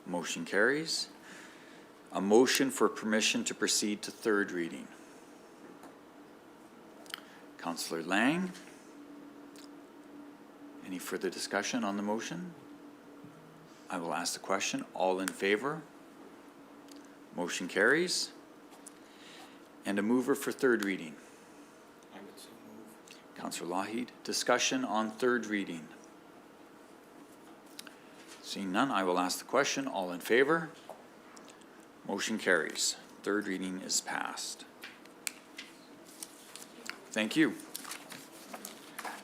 Motion carries. A motion for permission to proceed to third reading. Councillor Lang. Any further discussion on the motion? I will ask the question. All in favor? Motion carries. And a mover for third reading. I would so move. Councillor Lougheed. Discussion on third reading. Seeing none, I will ask the question. All in favor? Motion carries. Third reading is passed. Thank you.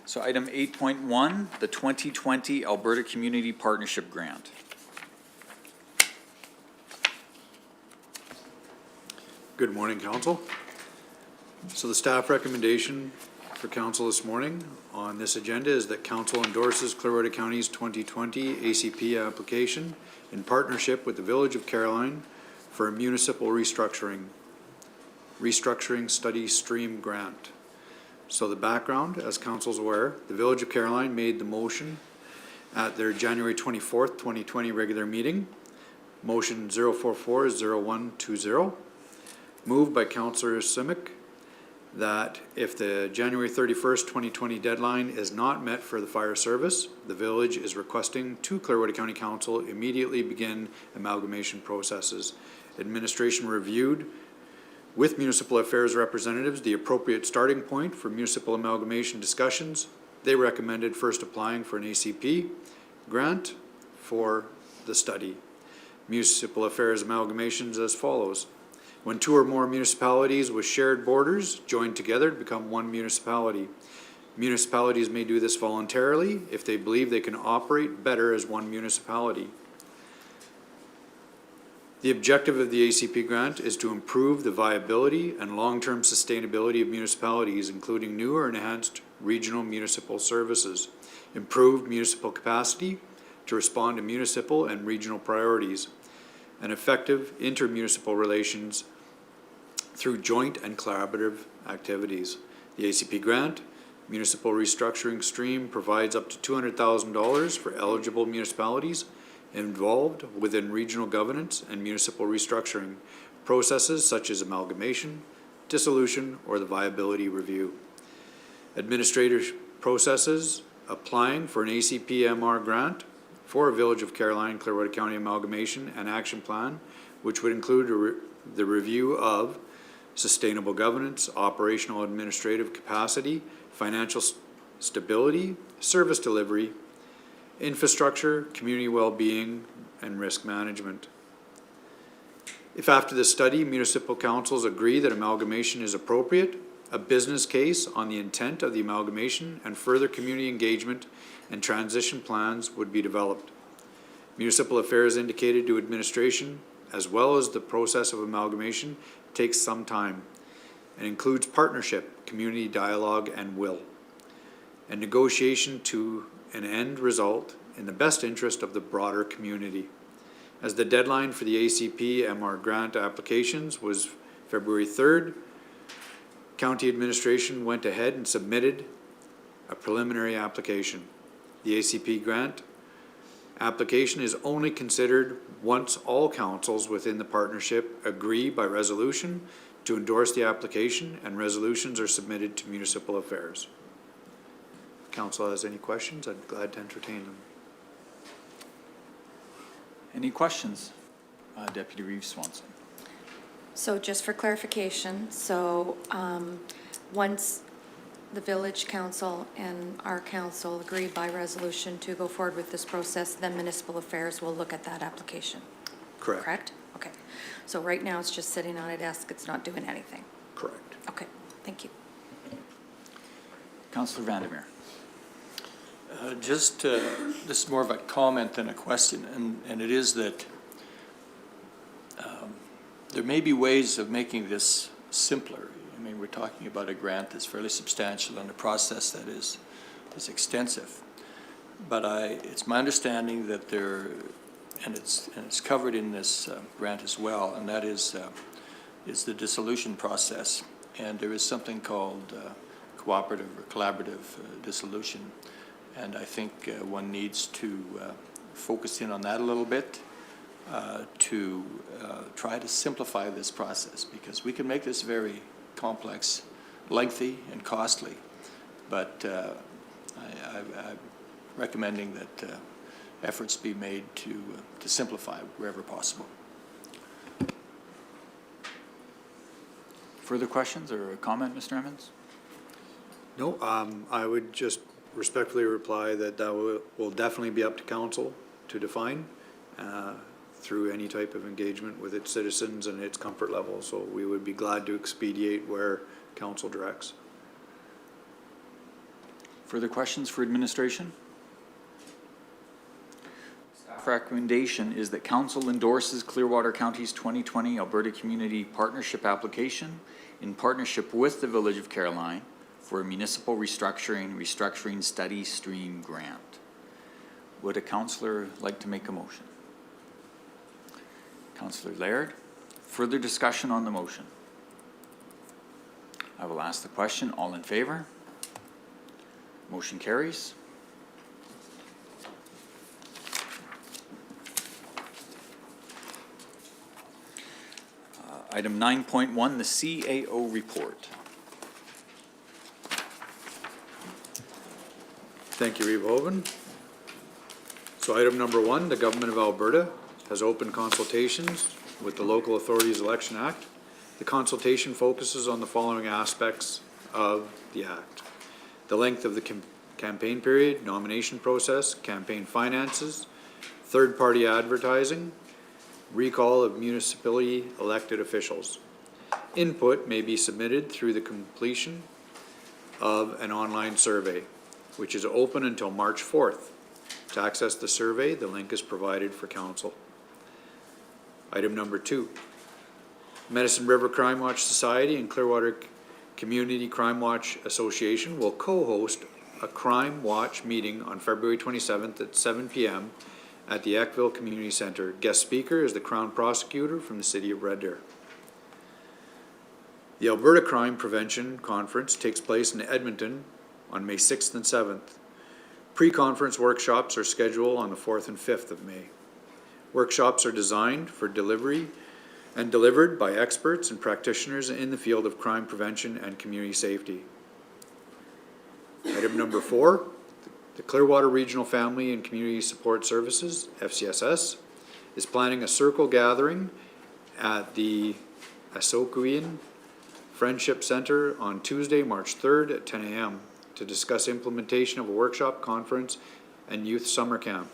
So item 8.1, the 2020 Alberta Community Partnership Grant. Good morning, Council. So the staff recommendation for Council this morning on this agenda is that Council endorses Clearwater County's 2020 ACP application in partnership with the Village of Caroline for a municipal restructuring study stream grant. So the background, as Council's aware, the Village of Caroline made the motion at their January 24th, 2020 regular meeting, motion 044-0120, moved by Councillor Simic, that if the January 31st, 2020 deadline is not met for the fire service, the village is requesting to Clearwater County Council immediately begin amalgamation processes. Administration reviewed with municipal affairs representatives the appropriate starting point for municipal amalgamation discussions. They recommended first applying for an ACP grant for the study. Municipal affairs amalgamations as follows. When two or more municipalities with shared borders join together to become one municipality. Municipalities may do this voluntarily if they believe they can operate better as one municipality. The objective of the ACP grant is to improve the viability and long-term sustainability of municipalities, including new or enhanced regional municipal services, improved municipal capacity to respond to municipal and regional priorities, and effective intermunicipal relations through joint and collaborative activities. The ACP grant, Municipal Restructuring Stream, provides up to $200,000 for eligible municipalities involved within regional governance and municipal restructuring processes such as amalgamation, dissolution, or the viability review. Administrative processes applying for an ACP-MR grant for a Village of Caroline, Clearwater County amalgamation and action plan, which would include the review of sustainable governance, operational administrative capacity, financial stability, service delivery, infrastructure, community well-being, and risk management. If after the study, municipal councils agree that amalgamation is appropriate, a business case on the intent of the amalgamation and further community engagement and transition plans would be developed. Municipal affairs indicated to administration, as well as the process of amalgamation, takes some time and includes partnership, community dialogue, and will, and negotiation to an end result in the best interest of the broader community. As the deadline for the ACP-MR grant applications was February 3rd, County administration went ahead and submitted a preliminary application. The ACP grant application is only considered once all councils within the partnership agree by resolution to endorse the application, and resolutions are submitted to municipal affairs. If council has any questions, I'd be glad to entertain them. Any questions? Deputy Reeve Swanson. So just for clarification, so once the village council and our council agree by resolution to go forward with this process, then municipal affairs will look at that application? Correct. Correct? Okay. So right now it's just sitting on a desk, it's not doing anything? Correct. Okay, thank you. Councillor Vandermeer. This is more of a comment than a question, and it is that there may be ways of making this simpler. I mean, we're talking about a grant that's fairly substantial and a process that is extensive. But it's my understanding that and it's covered in this grant as well, and that is the dissolution process. And there is something called cooperative or collaborative dissolution. And I think one needs to focus in on that a little bit to try to simplify this process, because we can make this very complex, lengthy, and costly. But I'm recommending that efforts be made to simplify wherever possible. Further questions or a comment, Mr. Emmons? No, I would just respectfully reply that will definitely be up to council to define through any type of engagement with its citizens and its comfort level. So we would be glad to expedite where council directs. Further questions for administration? Staff recommendation is that council endorses Clearwater County's 2020 Alberta Community Partnership application in partnership with the Village of Caroline for a municipal restructuring study stream grant. Would a councillor like to make a motion? Councillor Laird. Further discussion on the motion? I will ask the question. All in favor? Motion carries. Item 9.1, the CAO report. Thank you, Reeve Hoven. So item number 1, the Government of Alberta has opened consultations with the Local Authorities Election Act. The consultation focuses on the following aspects of the Act: the length of the campaign period, nomination process, campaign finances, third-party advertising, recall of municipally elected officials. Input may be submitted through the completion of an online survey, which is open until March 4th. To access the survey, the link is provided for council. Item number 2. Medicine River Crime Watch Society and Clearwater Community Crime Watch Association will co-host a Crime Watch meeting on February 27th at 7 p.m. at the Eckville Community Centre. Guest speaker is the Crown Prosecutor from the City of Red Deer. The Alberta Crime Prevention Conference takes place in Edmonton on May 6th and 7th. Pre-conference workshops are scheduled on the 4th and 5th of May. Workshops are designed for delivery and delivered by experts and practitioners in the field of crime prevention and community safety. Item number 4, the Clearwater Regional Family and Community Support Services, FCSS, is planning a circle gathering at the McQueen Friendship Center on Tuesday, March 3rd at 10 a.m. to discuss implementation of a workshop, conference, and youth summer camp.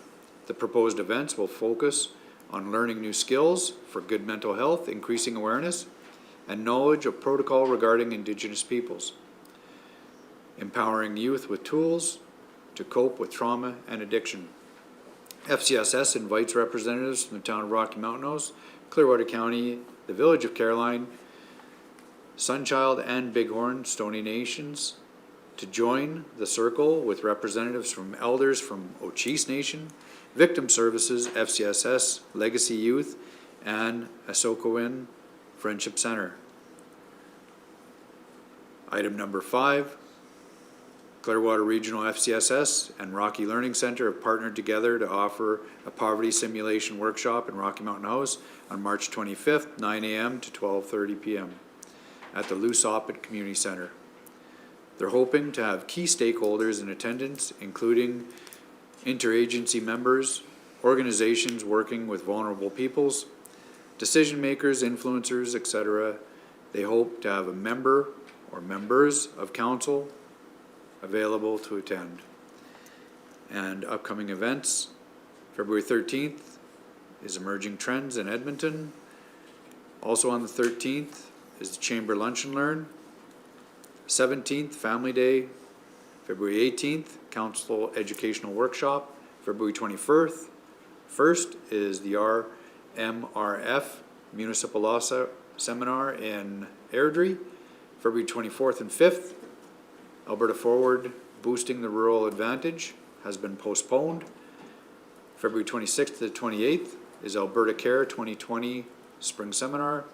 The proposed events will focus on learning new skills for good mental health, increasing awareness, and knowledge of protocol regarding Indigenous peoples, empowering youth with tools to cope with trauma and addiction. FCSS invites representatives from the town of Rocky Mountain House, Clearwater County, the village of Caroline, Sunchild, and Bighorn Stoney Nations to join the circle with representatives from elders from Ochese Nation, Victim Services, FCSS, Legacy Youth, and Asokowin Friendship Center. Item number 5, Clearwater Regional FCSS and Rocky Learning Center have partnered together to offer a poverty simulation workshop in Rocky Mountain House on March 25th, 9 a.m. to 12:30 p.m. at the Lousopit Community Center. They're hoping to have key stakeholders in attendance, including interagency members, organizations working with vulnerable peoples, decision makers, influencers, etc. They hope to have a member or members of council available to attend. And upcoming events, February 13th is Emerging Trends in Edmonton. Also on the 13th is the Chamber Lunch and Learn. 17th, Family Day. February 18th, Council Educational Workshop. February 21st, first is the RMRF Municipal Law Seminar in Airdrie. February 24th and 5th, Alberta Forward, Boosting the Rural Advantage, has been postponed. February 26th to the 28th is Alberta Care 2020 Spring Seminar.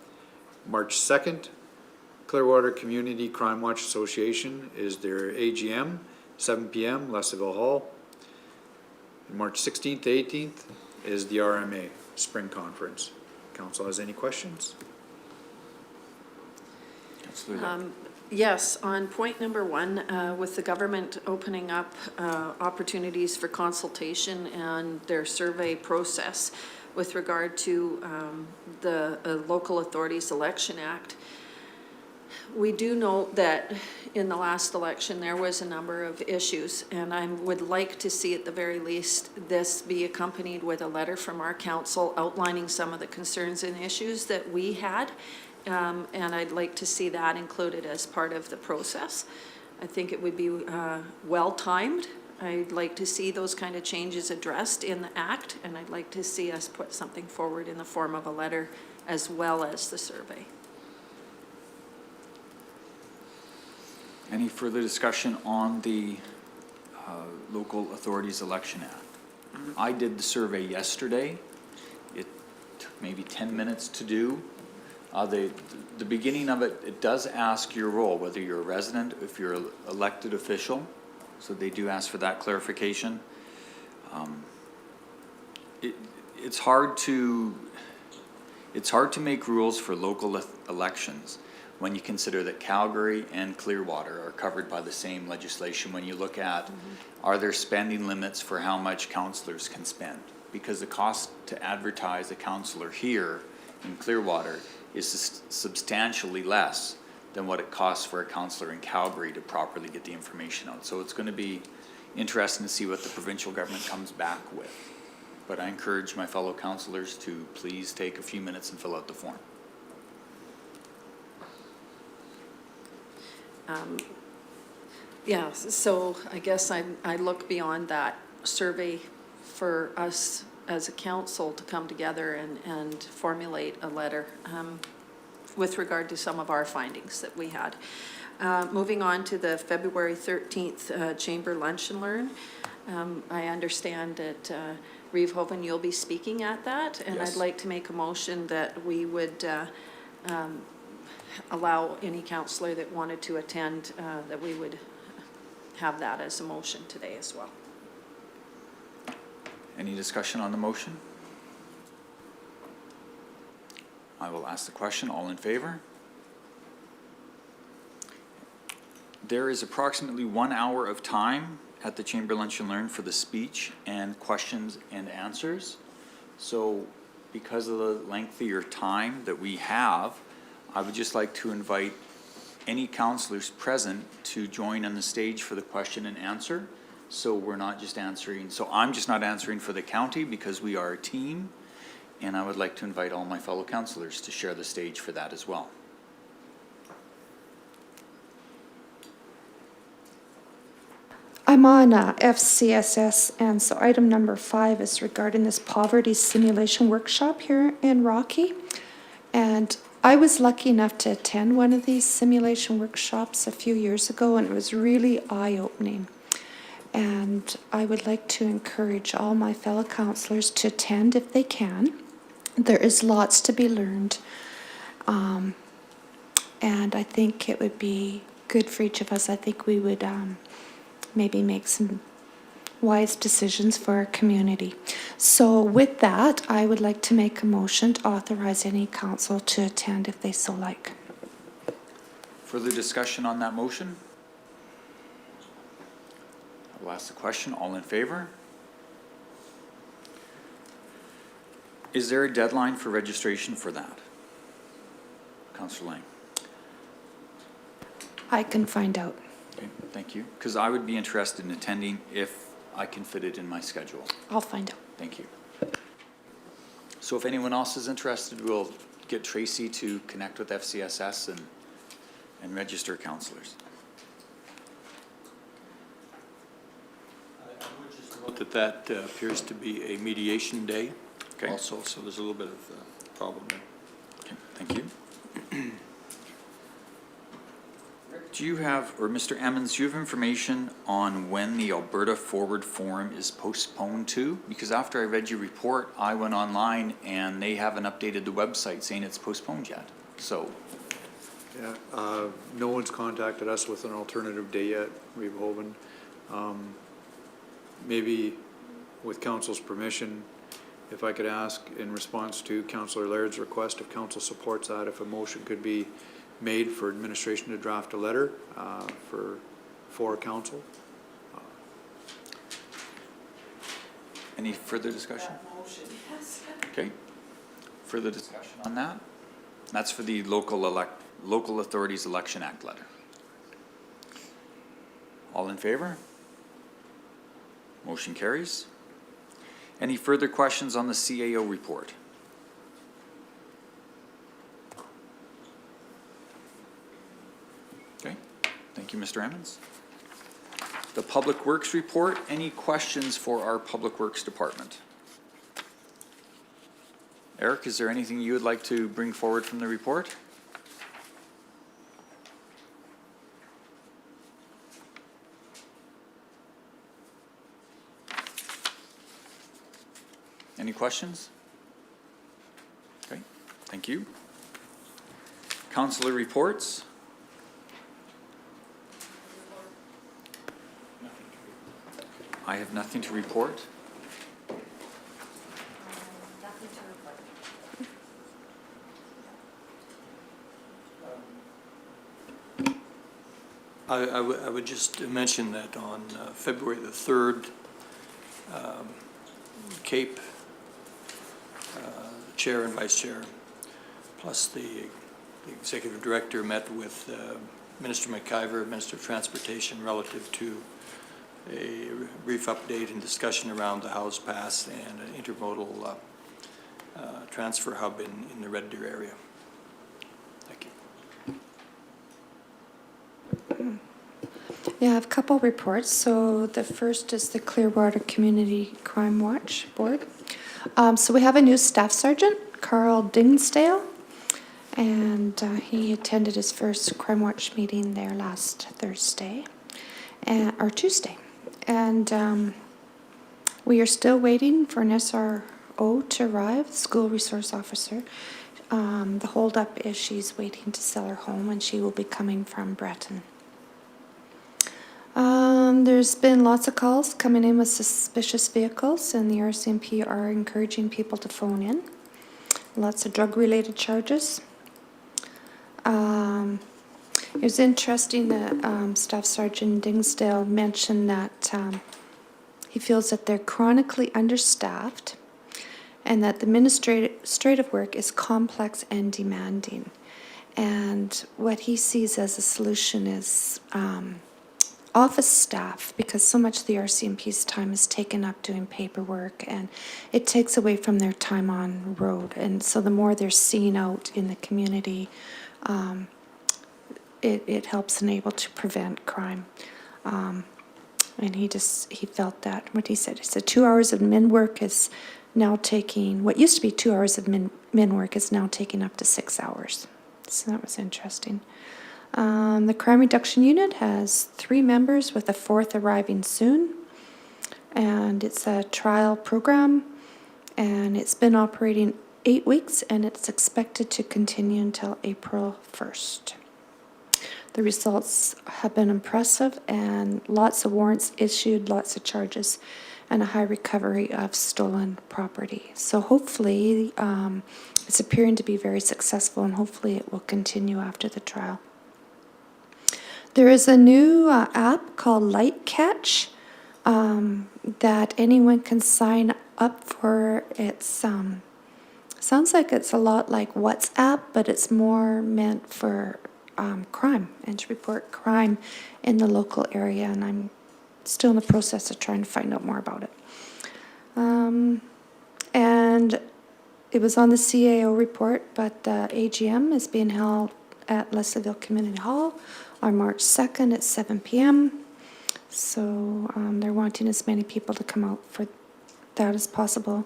March 2nd, Clearwater Community Crime Watch Association is their AGM, 7 p.m., Lesaville Hall. And March 16th to 18th is the RMA Spring Conference. Council has any questions? Yes, on point number 1, with the government opening up opportunities for consultation and their survey process with regard to the Local Authorities Election Act, we do note that in the last election there was a number of issues, and I would like to see at the very least this be accompanied with a letter from our council outlining some of the concerns and issues that we had. And I'd like to see that included as part of the process. I think it would be well-timed. I'd like to see those kind of changes addressed in the Act, and I'd like to see us put something forward in the form of a letter as well as the survey. Any further discussion on the Local Authorities Election Act? I did the survey yesterday. It took maybe 10 minutes to do. The beginning of it, it does ask your role, whether you're a resident, if you're an elected official. So they do ask for that clarification. It's hard to make rules for local elections when you consider that Calgary and Clearwater are covered by the same legislation. When you look at, are there spending limits for how much councillors can spend? Because the cost to advertise a councillor here in Clearwater is substantially less than what it costs for a councillor in Calgary to properly get the information out. So it's going to be interesting to see what the provincial government comes back with. But I encourage my fellow councillors to please take a few minutes and fill out the form. Yeah, so I guess I look beyond that survey for us as a council to come together and formulate a letter with regard to some of our findings that we had. Moving on to the February 13th Chamber Lunch and Learn. I understand that Reeve-Hoven, you'll be speaking at that, and Yes. I'd like to make a motion that we would allow any councillor that wanted to attend, that we would have that as a motion today as well. Any discussion on the motion? I will ask the question. All in favor? There is approximately 1 hour of time at the Chamber Lunch and Learn for the speech and questions and answers. So because of the lengthier time that we have, I would just like to invite any councillors present to join on the stage for the question and answer. So we're not just answering, so I'm just not answering for the county because we are a team. And I would like to invite all my fellow councillors to share the stage for that as well. I'm on FCSS, and so item number 5 is regarding this poverty simulation workshop here in Rocky. And I was lucky enough to attend one of these simulation workshops a few years ago, and it was really eye-opening. And I would like to encourage all my fellow councillors to attend if they can. There is lots to be learned. And I think it would be good for each of us. I think we would maybe make some wise decisions for our community. So with that, I would like to make a motion to authorize any council to attend if they so like. Further discussion on that motion? I will ask the question. All in favor? Is there a deadline for registration for that? Councillor Lang. I can find out. Okay, thank you. Because I would be interested in attending if I can fit it in my schedule. I'll find out. Thank you. So if anyone else is interested, we'll get Tracy to connect with FCSS and register councillors. I would just note that that appears to be a mediation day also, so there's a little bit of problem there. Okay, thank you. Do you have, or Mr. Emmons, do you have information on when the Alberta Forward Forum is postponed to? Because after I read your report, I went online and they haven't updated the website saying it's postponed yet. So. Yeah, no one's contacted us with an alternative day yet, Reeve Hoven. Maybe with council's permission, if I could ask in response to Councillor Laird's request, if council supports that, if a motion could be made for administration to draft a letter for council. Any further discussion? Okay. Further discussion on that? That's for the Local Authorities Election Act letter. All in favor? Motion carries. Any further questions on the CAO report? Okay, thank you, Mr. Emmons. The Public Works report, any questions for our Public Works Department? Eric, is there anything you would like to bring forward from the report? Any questions? Okay, thank you. Councillor Reports? I have nothing to report. I would just mention that on February the 3rd, Cape, the chair and vice chair, plus the executive director met with Minister McIver, Minister of Transportation, relative to a brief update and discussion around the House Pass and an intermodal transfer hub in the Red Deer area. Thank you. Yeah, I have a couple reports. So the first is the Clearwater Community Crime Watch Board. So we have a new staff sergeant, Carl Dingsdale, and he attended his first Crime Watch meeting there last Thursday, or Tuesday. And we are still waiting for an SRO to arrive, school resource officer. The holdup is she's waiting to sell her home, and she will be coming from Breton. There's been lots of calls coming in with suspicious vehicles, and the RCMP are encouraging people to phone in. lots of drug-related charges. It was interesting that Staff Sergeant Dingsdale mentioned that he feels that they're chronically understaffed and that the administrative work is complex and demanding. And what he sees as a solution is office staff, because so much of the RCMP's time is taken up doing paperwork and it takes away from their time on road. And so the more they're seen out in the community, it helps enable to prevent crime. And he felt that, what he said 2 hours of min work is now taking, what used to be 2 hours of min work is now taking up to 6 hours. So that was interesting. The Crime Reduction Unit has 3 members with a 4th arriving soon. And it's a trial program and it's been operating 8 weeks and it's expected to continue until April 1st. The results have been impressive and lots of warrants issued, lots of charges, and a high recovery of stolen property. So hopefully it's appearing to be very successful and hopefully it will continue after the trial. There is a new app called Light Catch that anyone can sign up for. It's sounds like it's a lot like WhatsApp, but it's more meant for crime and to report crime in the local area, and I'm still in the process of trying to find out more about it. And it was on the CAO report, but the AGM is being held at Leslieville Community Hall on March 2nd at 7 p.m. So they're wanting as many people to come out for that as possible.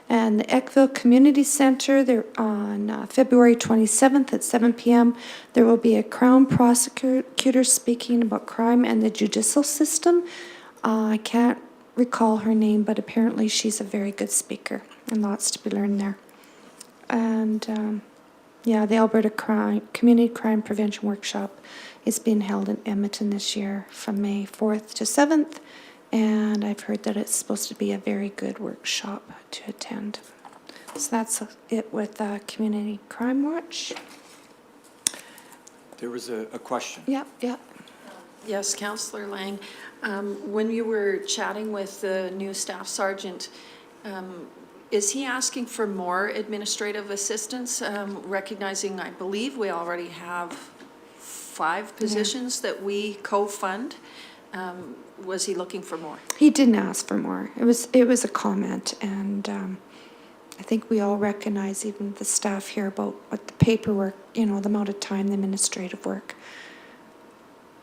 And the Eckville Community Center, they're on February 27th at 7 p.m. There will be a Crown prosecutor speaking about crime and the judicial system. I can't recall her name, but apparently she's a very good speaker and lots to be learned there. And yeah, the Alberta Community Crime Prevention Workshop is being held in Edmonton this year from May 4th to 7th. And I've heard that it's supposed to be a very good workshop to attend. So that's it with Community Crime Watch. There was a question. Yep. Yes, Councillor Lang. When you were chatting with the new staff sergeant, is he asking for more administrative assistance, recognizing I believe we already have 5 positions that we co-fund? Was he looking for more? He didn't ask for more. It was a comment, and I think we all recognize, even the staff here, about what the paperwork, the amount of time, the administrative work.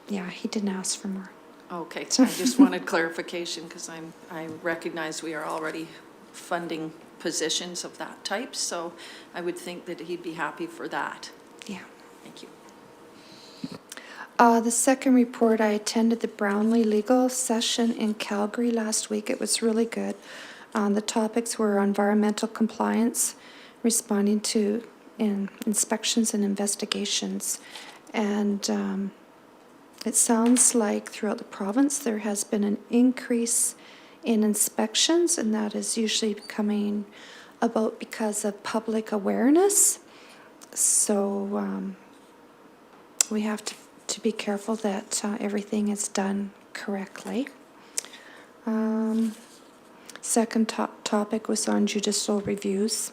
Yeah, he didn't ask for more. Okay, I just wanted clarification because I recognize we are already funding positions of that type, so I would think that he'd be happy for that. Yeah. Thank you. The second report, I attended the Brownlee Legal Session in Calgary last week. It was really good. The topics were environmental compliance, responding to inspections and investigations. And it sounds like throughout the province there has been an increase in inspections, and that is usually coming about because of public awareness. So we have to be careful that everything is done correctly. Second topic was on judicial reviews,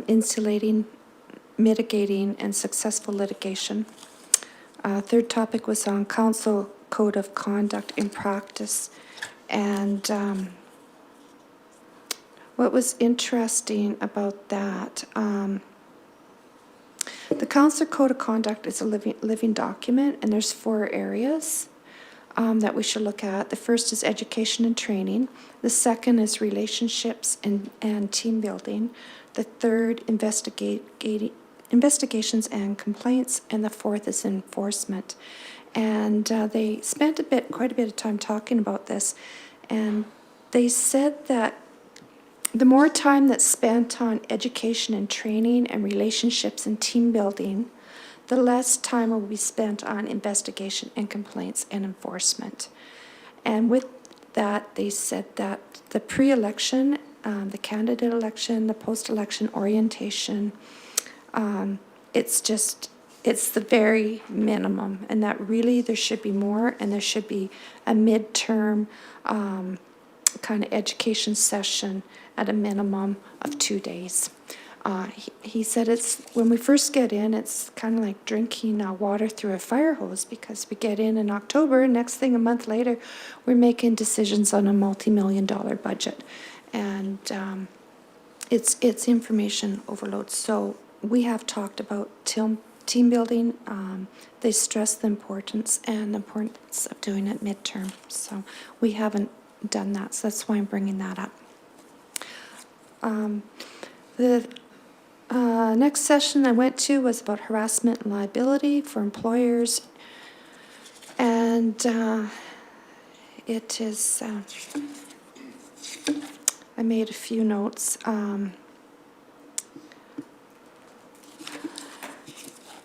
insulating, mitigating, and successful litigation. Third topic was on council code of conduct in practice. And what was interesting about that, the Council Code of Conduct is a living document, and there's 4 areas that we should look at. The first is education and training. The second is relationships and team building. The third, investigations and complaints. And the fourth is enforcement. And they spent quite a bit of time talking about this. And they said that the more time that's spent on education and training and relationships and team building, the less time will be spent on investigation and complaints and enforcement. And with that, they said that the pre-election the candidate election, the post-election orientation. It's the very minimum, and that really there should be more, and there should be a midterm kind of education session at a minimum of 2 days. He said when we first get in, it's kind of like drinking water through a fire hose, because we get in October, and next thing a month later, we're making decisions on a multi-million-dollar budget. And it's information overload. So we have talked about team building. They stress the importance of doing it midterm. So we haven't done that, so that's why I'm bringing that up. The next session I went to was about harassment and liability for employers, and it is, I made a few notes.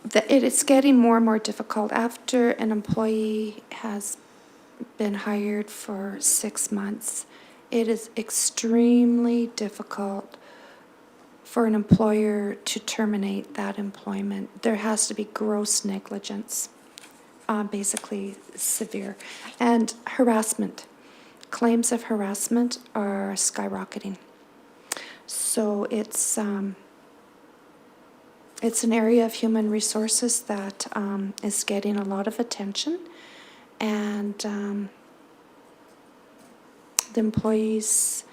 That it's getting more and more difficult after an employee has been hired for 6 months. It is extremely difficult for an employer to terminate that employment. There has to be gross negligence, basically severe. And harassment. Claims of harassment are skyrocketing. So it's an area of human resources that is getting a lot of attention, and the employees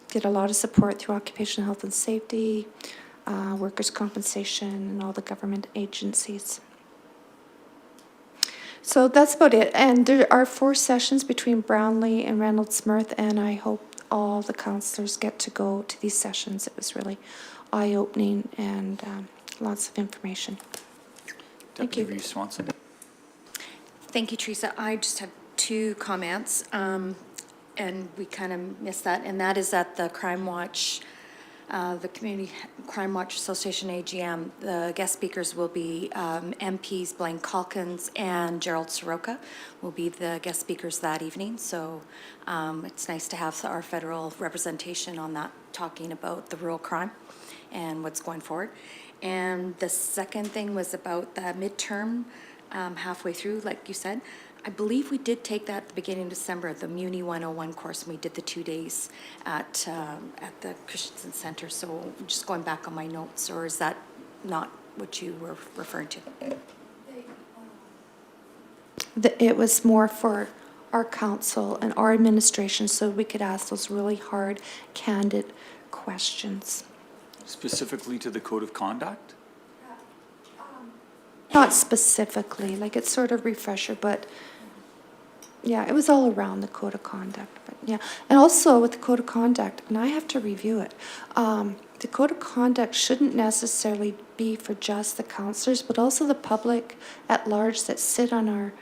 get a lot of support through occupational health and safety, workers' compensation, and all the government agencies. So that's about it. And there are 4 sessions between Brownlee and Reynolds-Smith, and I hope all the councillors get to go to these sessions. It was really eye-opening and lots of information. Thank you. Deputy Reeve Swanson. Thank you, Teresa. I just have 2 comments, and we kind of missed that, and that is that the Crime Watch, the Community Crime Watch Association AGM, the guest speakers will be MPs Blaine Calkins and Gerald Soroka will be the guest speakers that evening. So it's nice to have our federal representation on that, talking about the rural crime and what's going forward. And the second thing was about the midterm, halfway through, like you said. I believe we did take that at the beginning of December, the Muni 101 course, and we did the 2 days at the Christensen Center. So just going back on my notes, or is that not what you were referring to? It was more for our council and our administration, so we could ask those really hard, candid questions. Specifically to the code of conduct? Not specifically, like it's sort of refresher, but yeah, it was all around the code of conduct. But yeah, and also with the code of conduct, and I have to review it. The code of conduct shouldn't necessarily be for just the councillors, but also the public at large that sit on our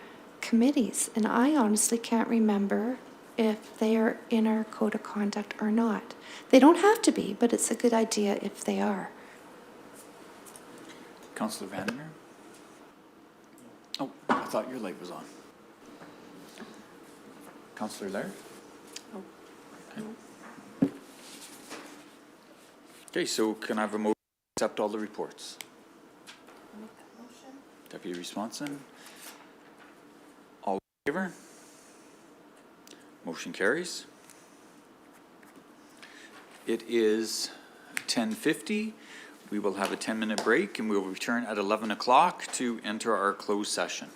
committees. And I honestly can't remember if they are in our code of conduct or not. They don't have to be, but it's a good idea if they are. Councillor Vandermeer? Oh, I thought your light was on. Councillor Laird? Okay, so can I have a motion to accept all the reports? Deputy Reeve Swanson? All in favor? Motion carries. It is 10:50. We will have a 10-minute break, and we will return at 11 o'clock to enter our closed session.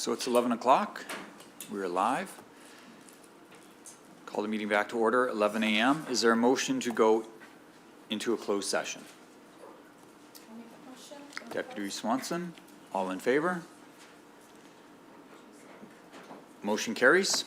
So it's 11 o'clock. We're live. Call the meeting back to order, 11 a.m. Is there a motion to go into a closed session? Deputy Swanson, all in favor? Motion carries.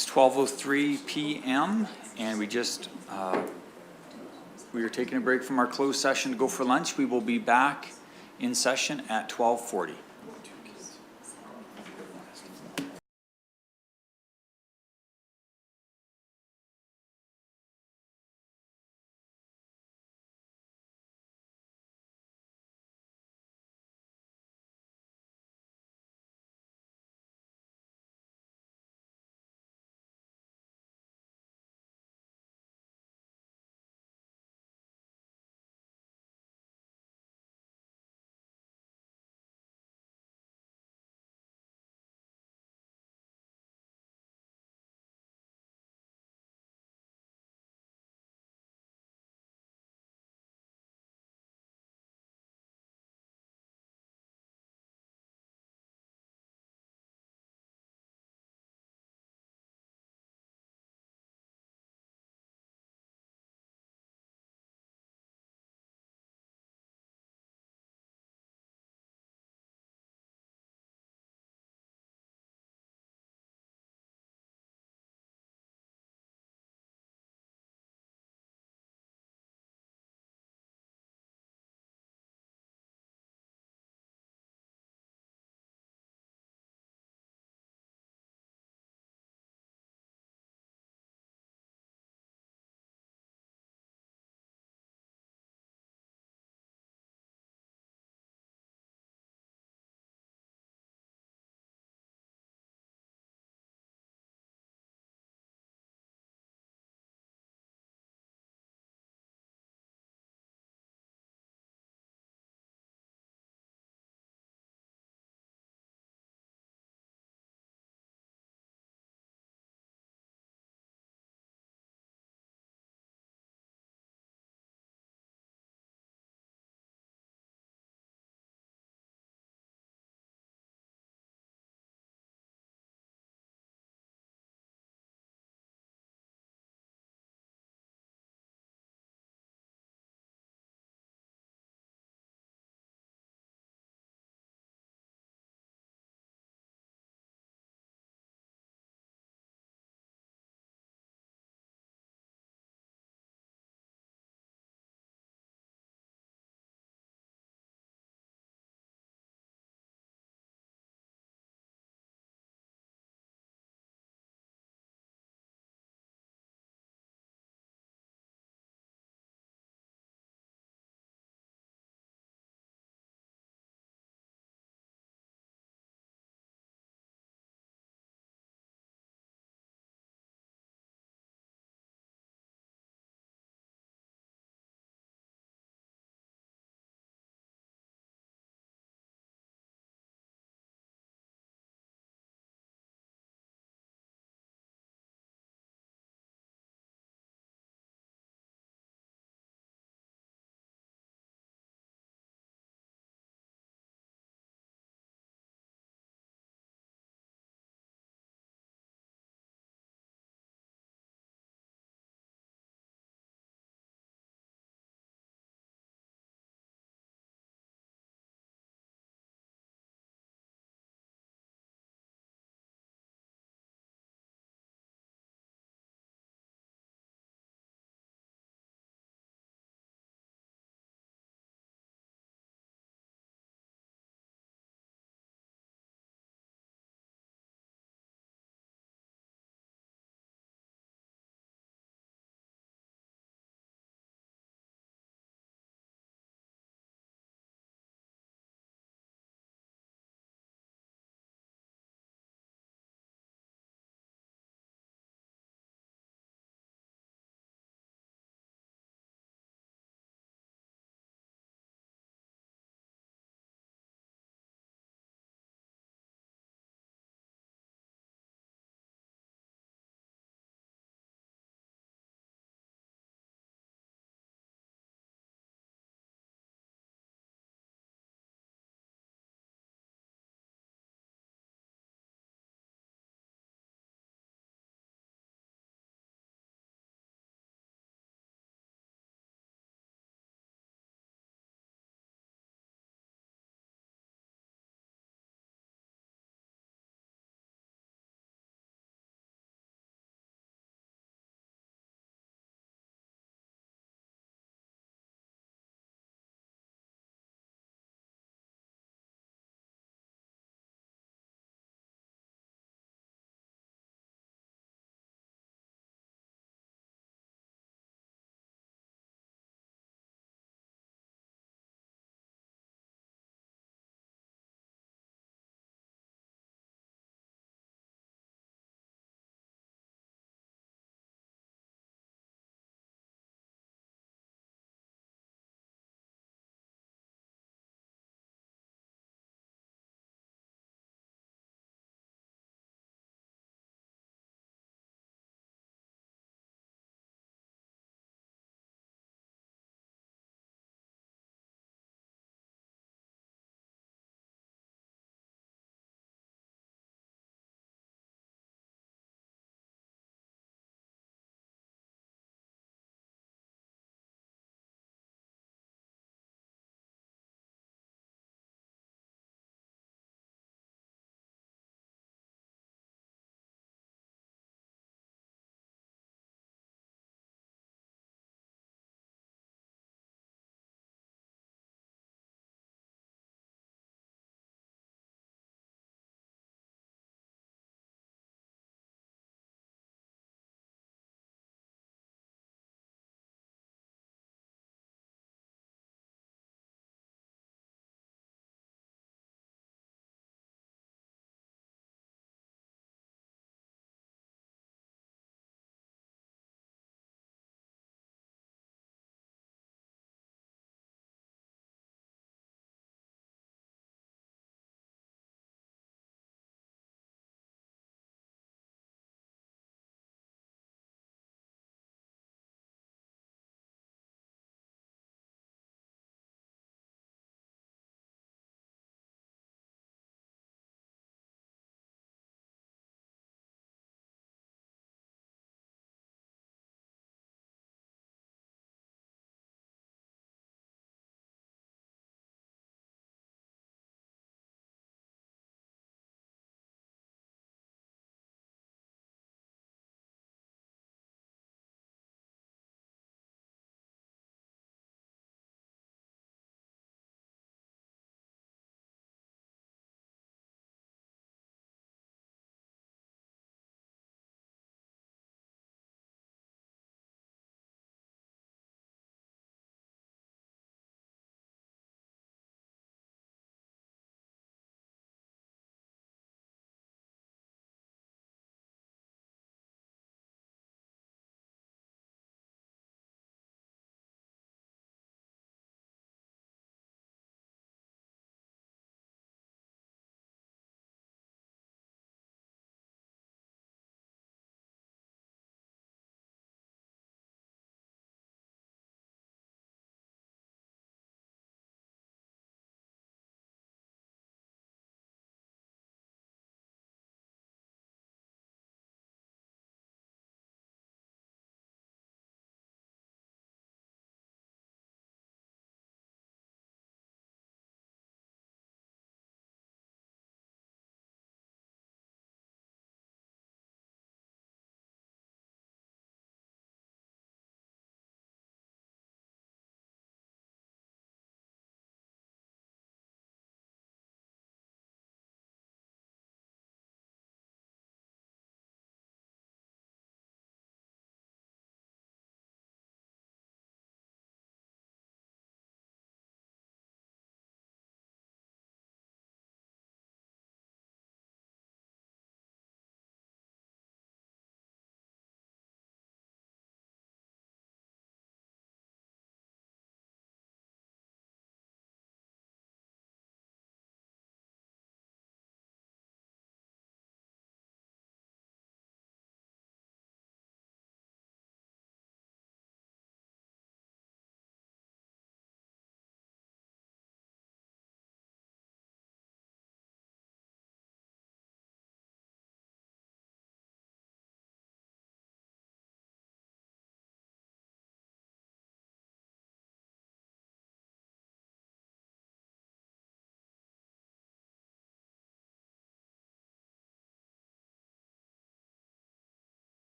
It's 12:03 PM, and we are taking a break from our closed session to go for lunch. We will be back in session at 12:40.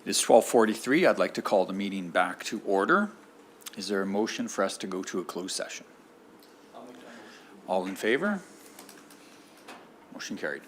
It's 12:43. I'd like to call the meeting back to order. Is there a motion for us to go to a closed session? All in favor? Motion carried.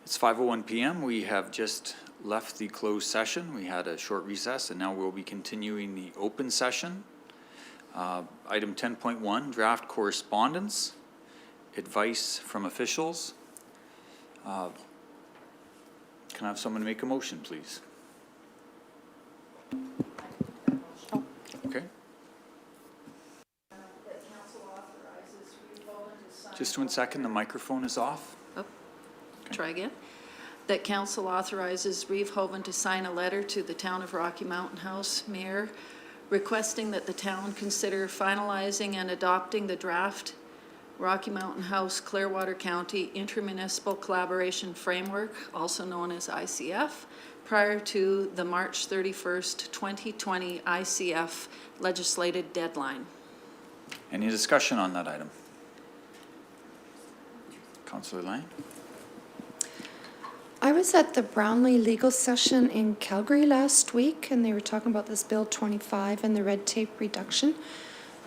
It's 5:01 PM. We have just left the closed session. We had a short recess, and now we'll be continuing the open session. Item 10.1, draft correspondence, advice from officials. Can I have someone make a motion, please? Okay. Just 1 second, the microphone is off. Try again. That council authorizes Reeve Hoven to sign a letter to the Town of Rocky Mountain House Mayor requesting that the town consider finalizing and adopting the draft Rocky Mountain House Clearwater County Intermunicipal Collaboration Framework, also known as ICF, prior to the March 31st, 2020 ICF legislated deadline. Any discussion on that item? Councillor Lang? I was at the Brownlee legal session in Calgary last week, and they were talking about this Bill 25 and the red tape reduction.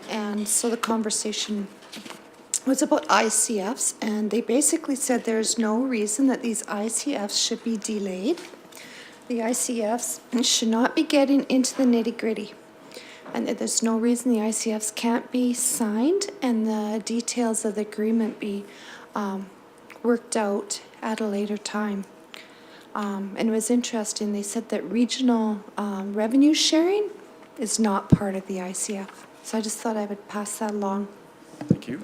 And so the conversation was about ICFs, and they basically said there's no reason that these ICFs should be delayed. The ICFs should not be getting into the nitty-gritty, and that there's no reason the ICFs can't be signed and the details of the agreement be worked out at a later time. And it was interesting, they said that regional revenue sharing is not part of the ICF. So I just thought I would pass that along. Thank you.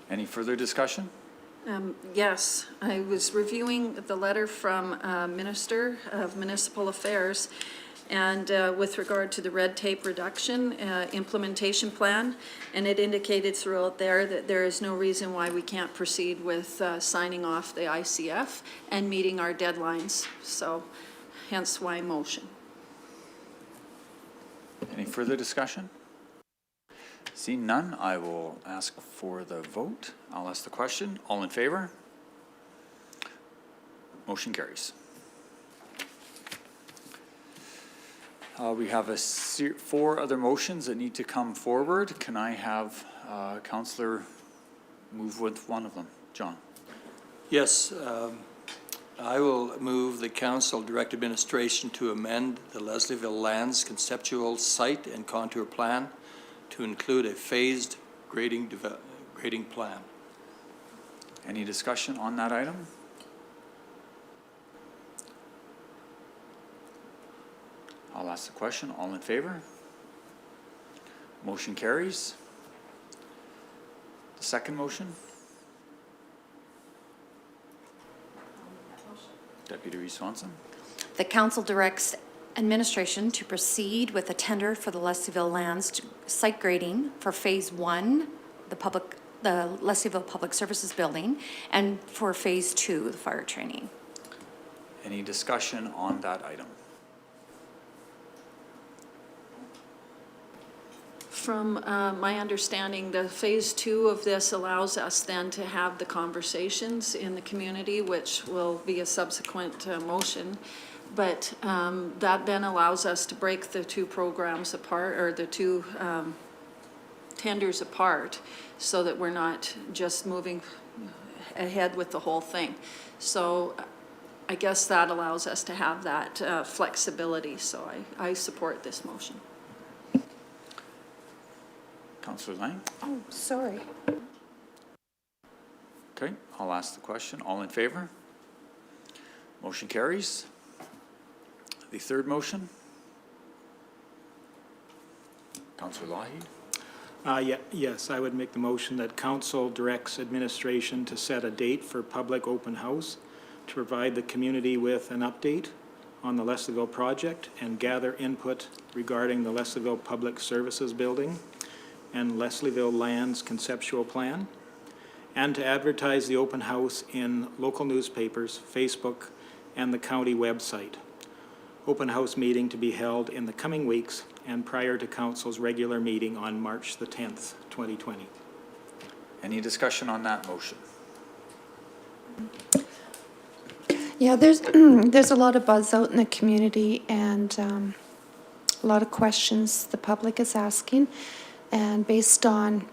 Any further discussion? Yes, I was reviewing the letter from Minister of Municipal Affairs, and with regard to the red tape reduction implementation plan, and it indicated throughout there that there is no reason why we can't proceed with signing off the ICF and meeting our deadlines. So hence why motion. Any further discussion? Seeing none, I will ask for the vote. I'll ask the question. All in favor? Motion carries. We have 4 other motions that need to come forward. Can I have Councillor move with one of them? John. Yes, I will move the council direct administration to amend the Leslieville Lands conceptual site and contour plan to include a phased grading plan. Any discussion on that item? I'll ask the question. All in favor? Motion carries. The second motion? Deputy Reeve Swanson. The council directs administration to proceed with a tender for the Leslieville lands site grading for phase 1, the Leslieville Public Services Building, and for phase 2, the fire training. Any discussion on that item? From my understanding, the phase 2 of this allows us then to have the conversations in the community, which will be a subsequent motion. But that then allows us to break the 2 programs apart, or the 2 tenders apart, so that we're not just moving ahead with the whole thing. So I guess that allows us to have that flexibility. So I support this motion. Councillor Lang? Oh, sorry. Okay, I'll ask the question. All in favor? Motion carries. The third motion? Councillor Lougheed? Yes, I would make the motion that council directs administration to set a date for public open house to provide the community with an update on the Leslieville project and gather input regarding the Leslieville Public Services Building and Leslieville Lands conceptual plan, and to advertise the open house in local newspapers, Facebook, and the county website. Open house meeting to be held in the coming weeks and prior to council's regular meeting on March the 10th, 2020. Any discussion on that motion? Yeah, there's a lot of buzz out in the community, and a lot of questions the public is asking. And based on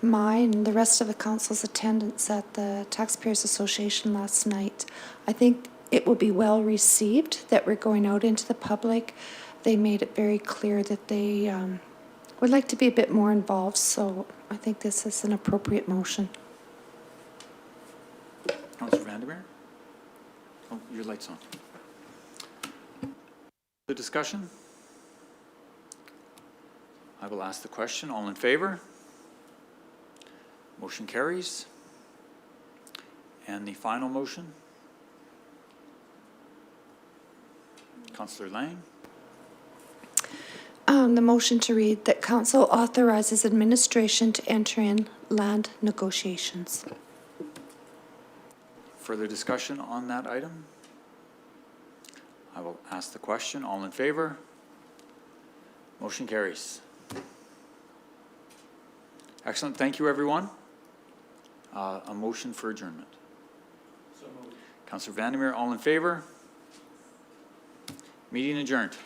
mine and the rest of the council's attendance at the Taxpayers Association last night. I think it will be well received that we're going out into the public. They made it very clear that they would like to be a bit more involved, so I think this is an appropriate motion. Councillor Vandermeer? Oh, your light's on. The discussion? I will ask the question. All in favor? Motion carries. And the final motion? Councillor Lang? The motion to read that council authorizes administration to enter in land negotiations. Further discussion on that item? I will ask the question. All in favor? Motion carries. Excellent. Thank you, everyone. A motion for adjournment. So moved. Councillor Vandermeer, all in favor? Meeting adjourned.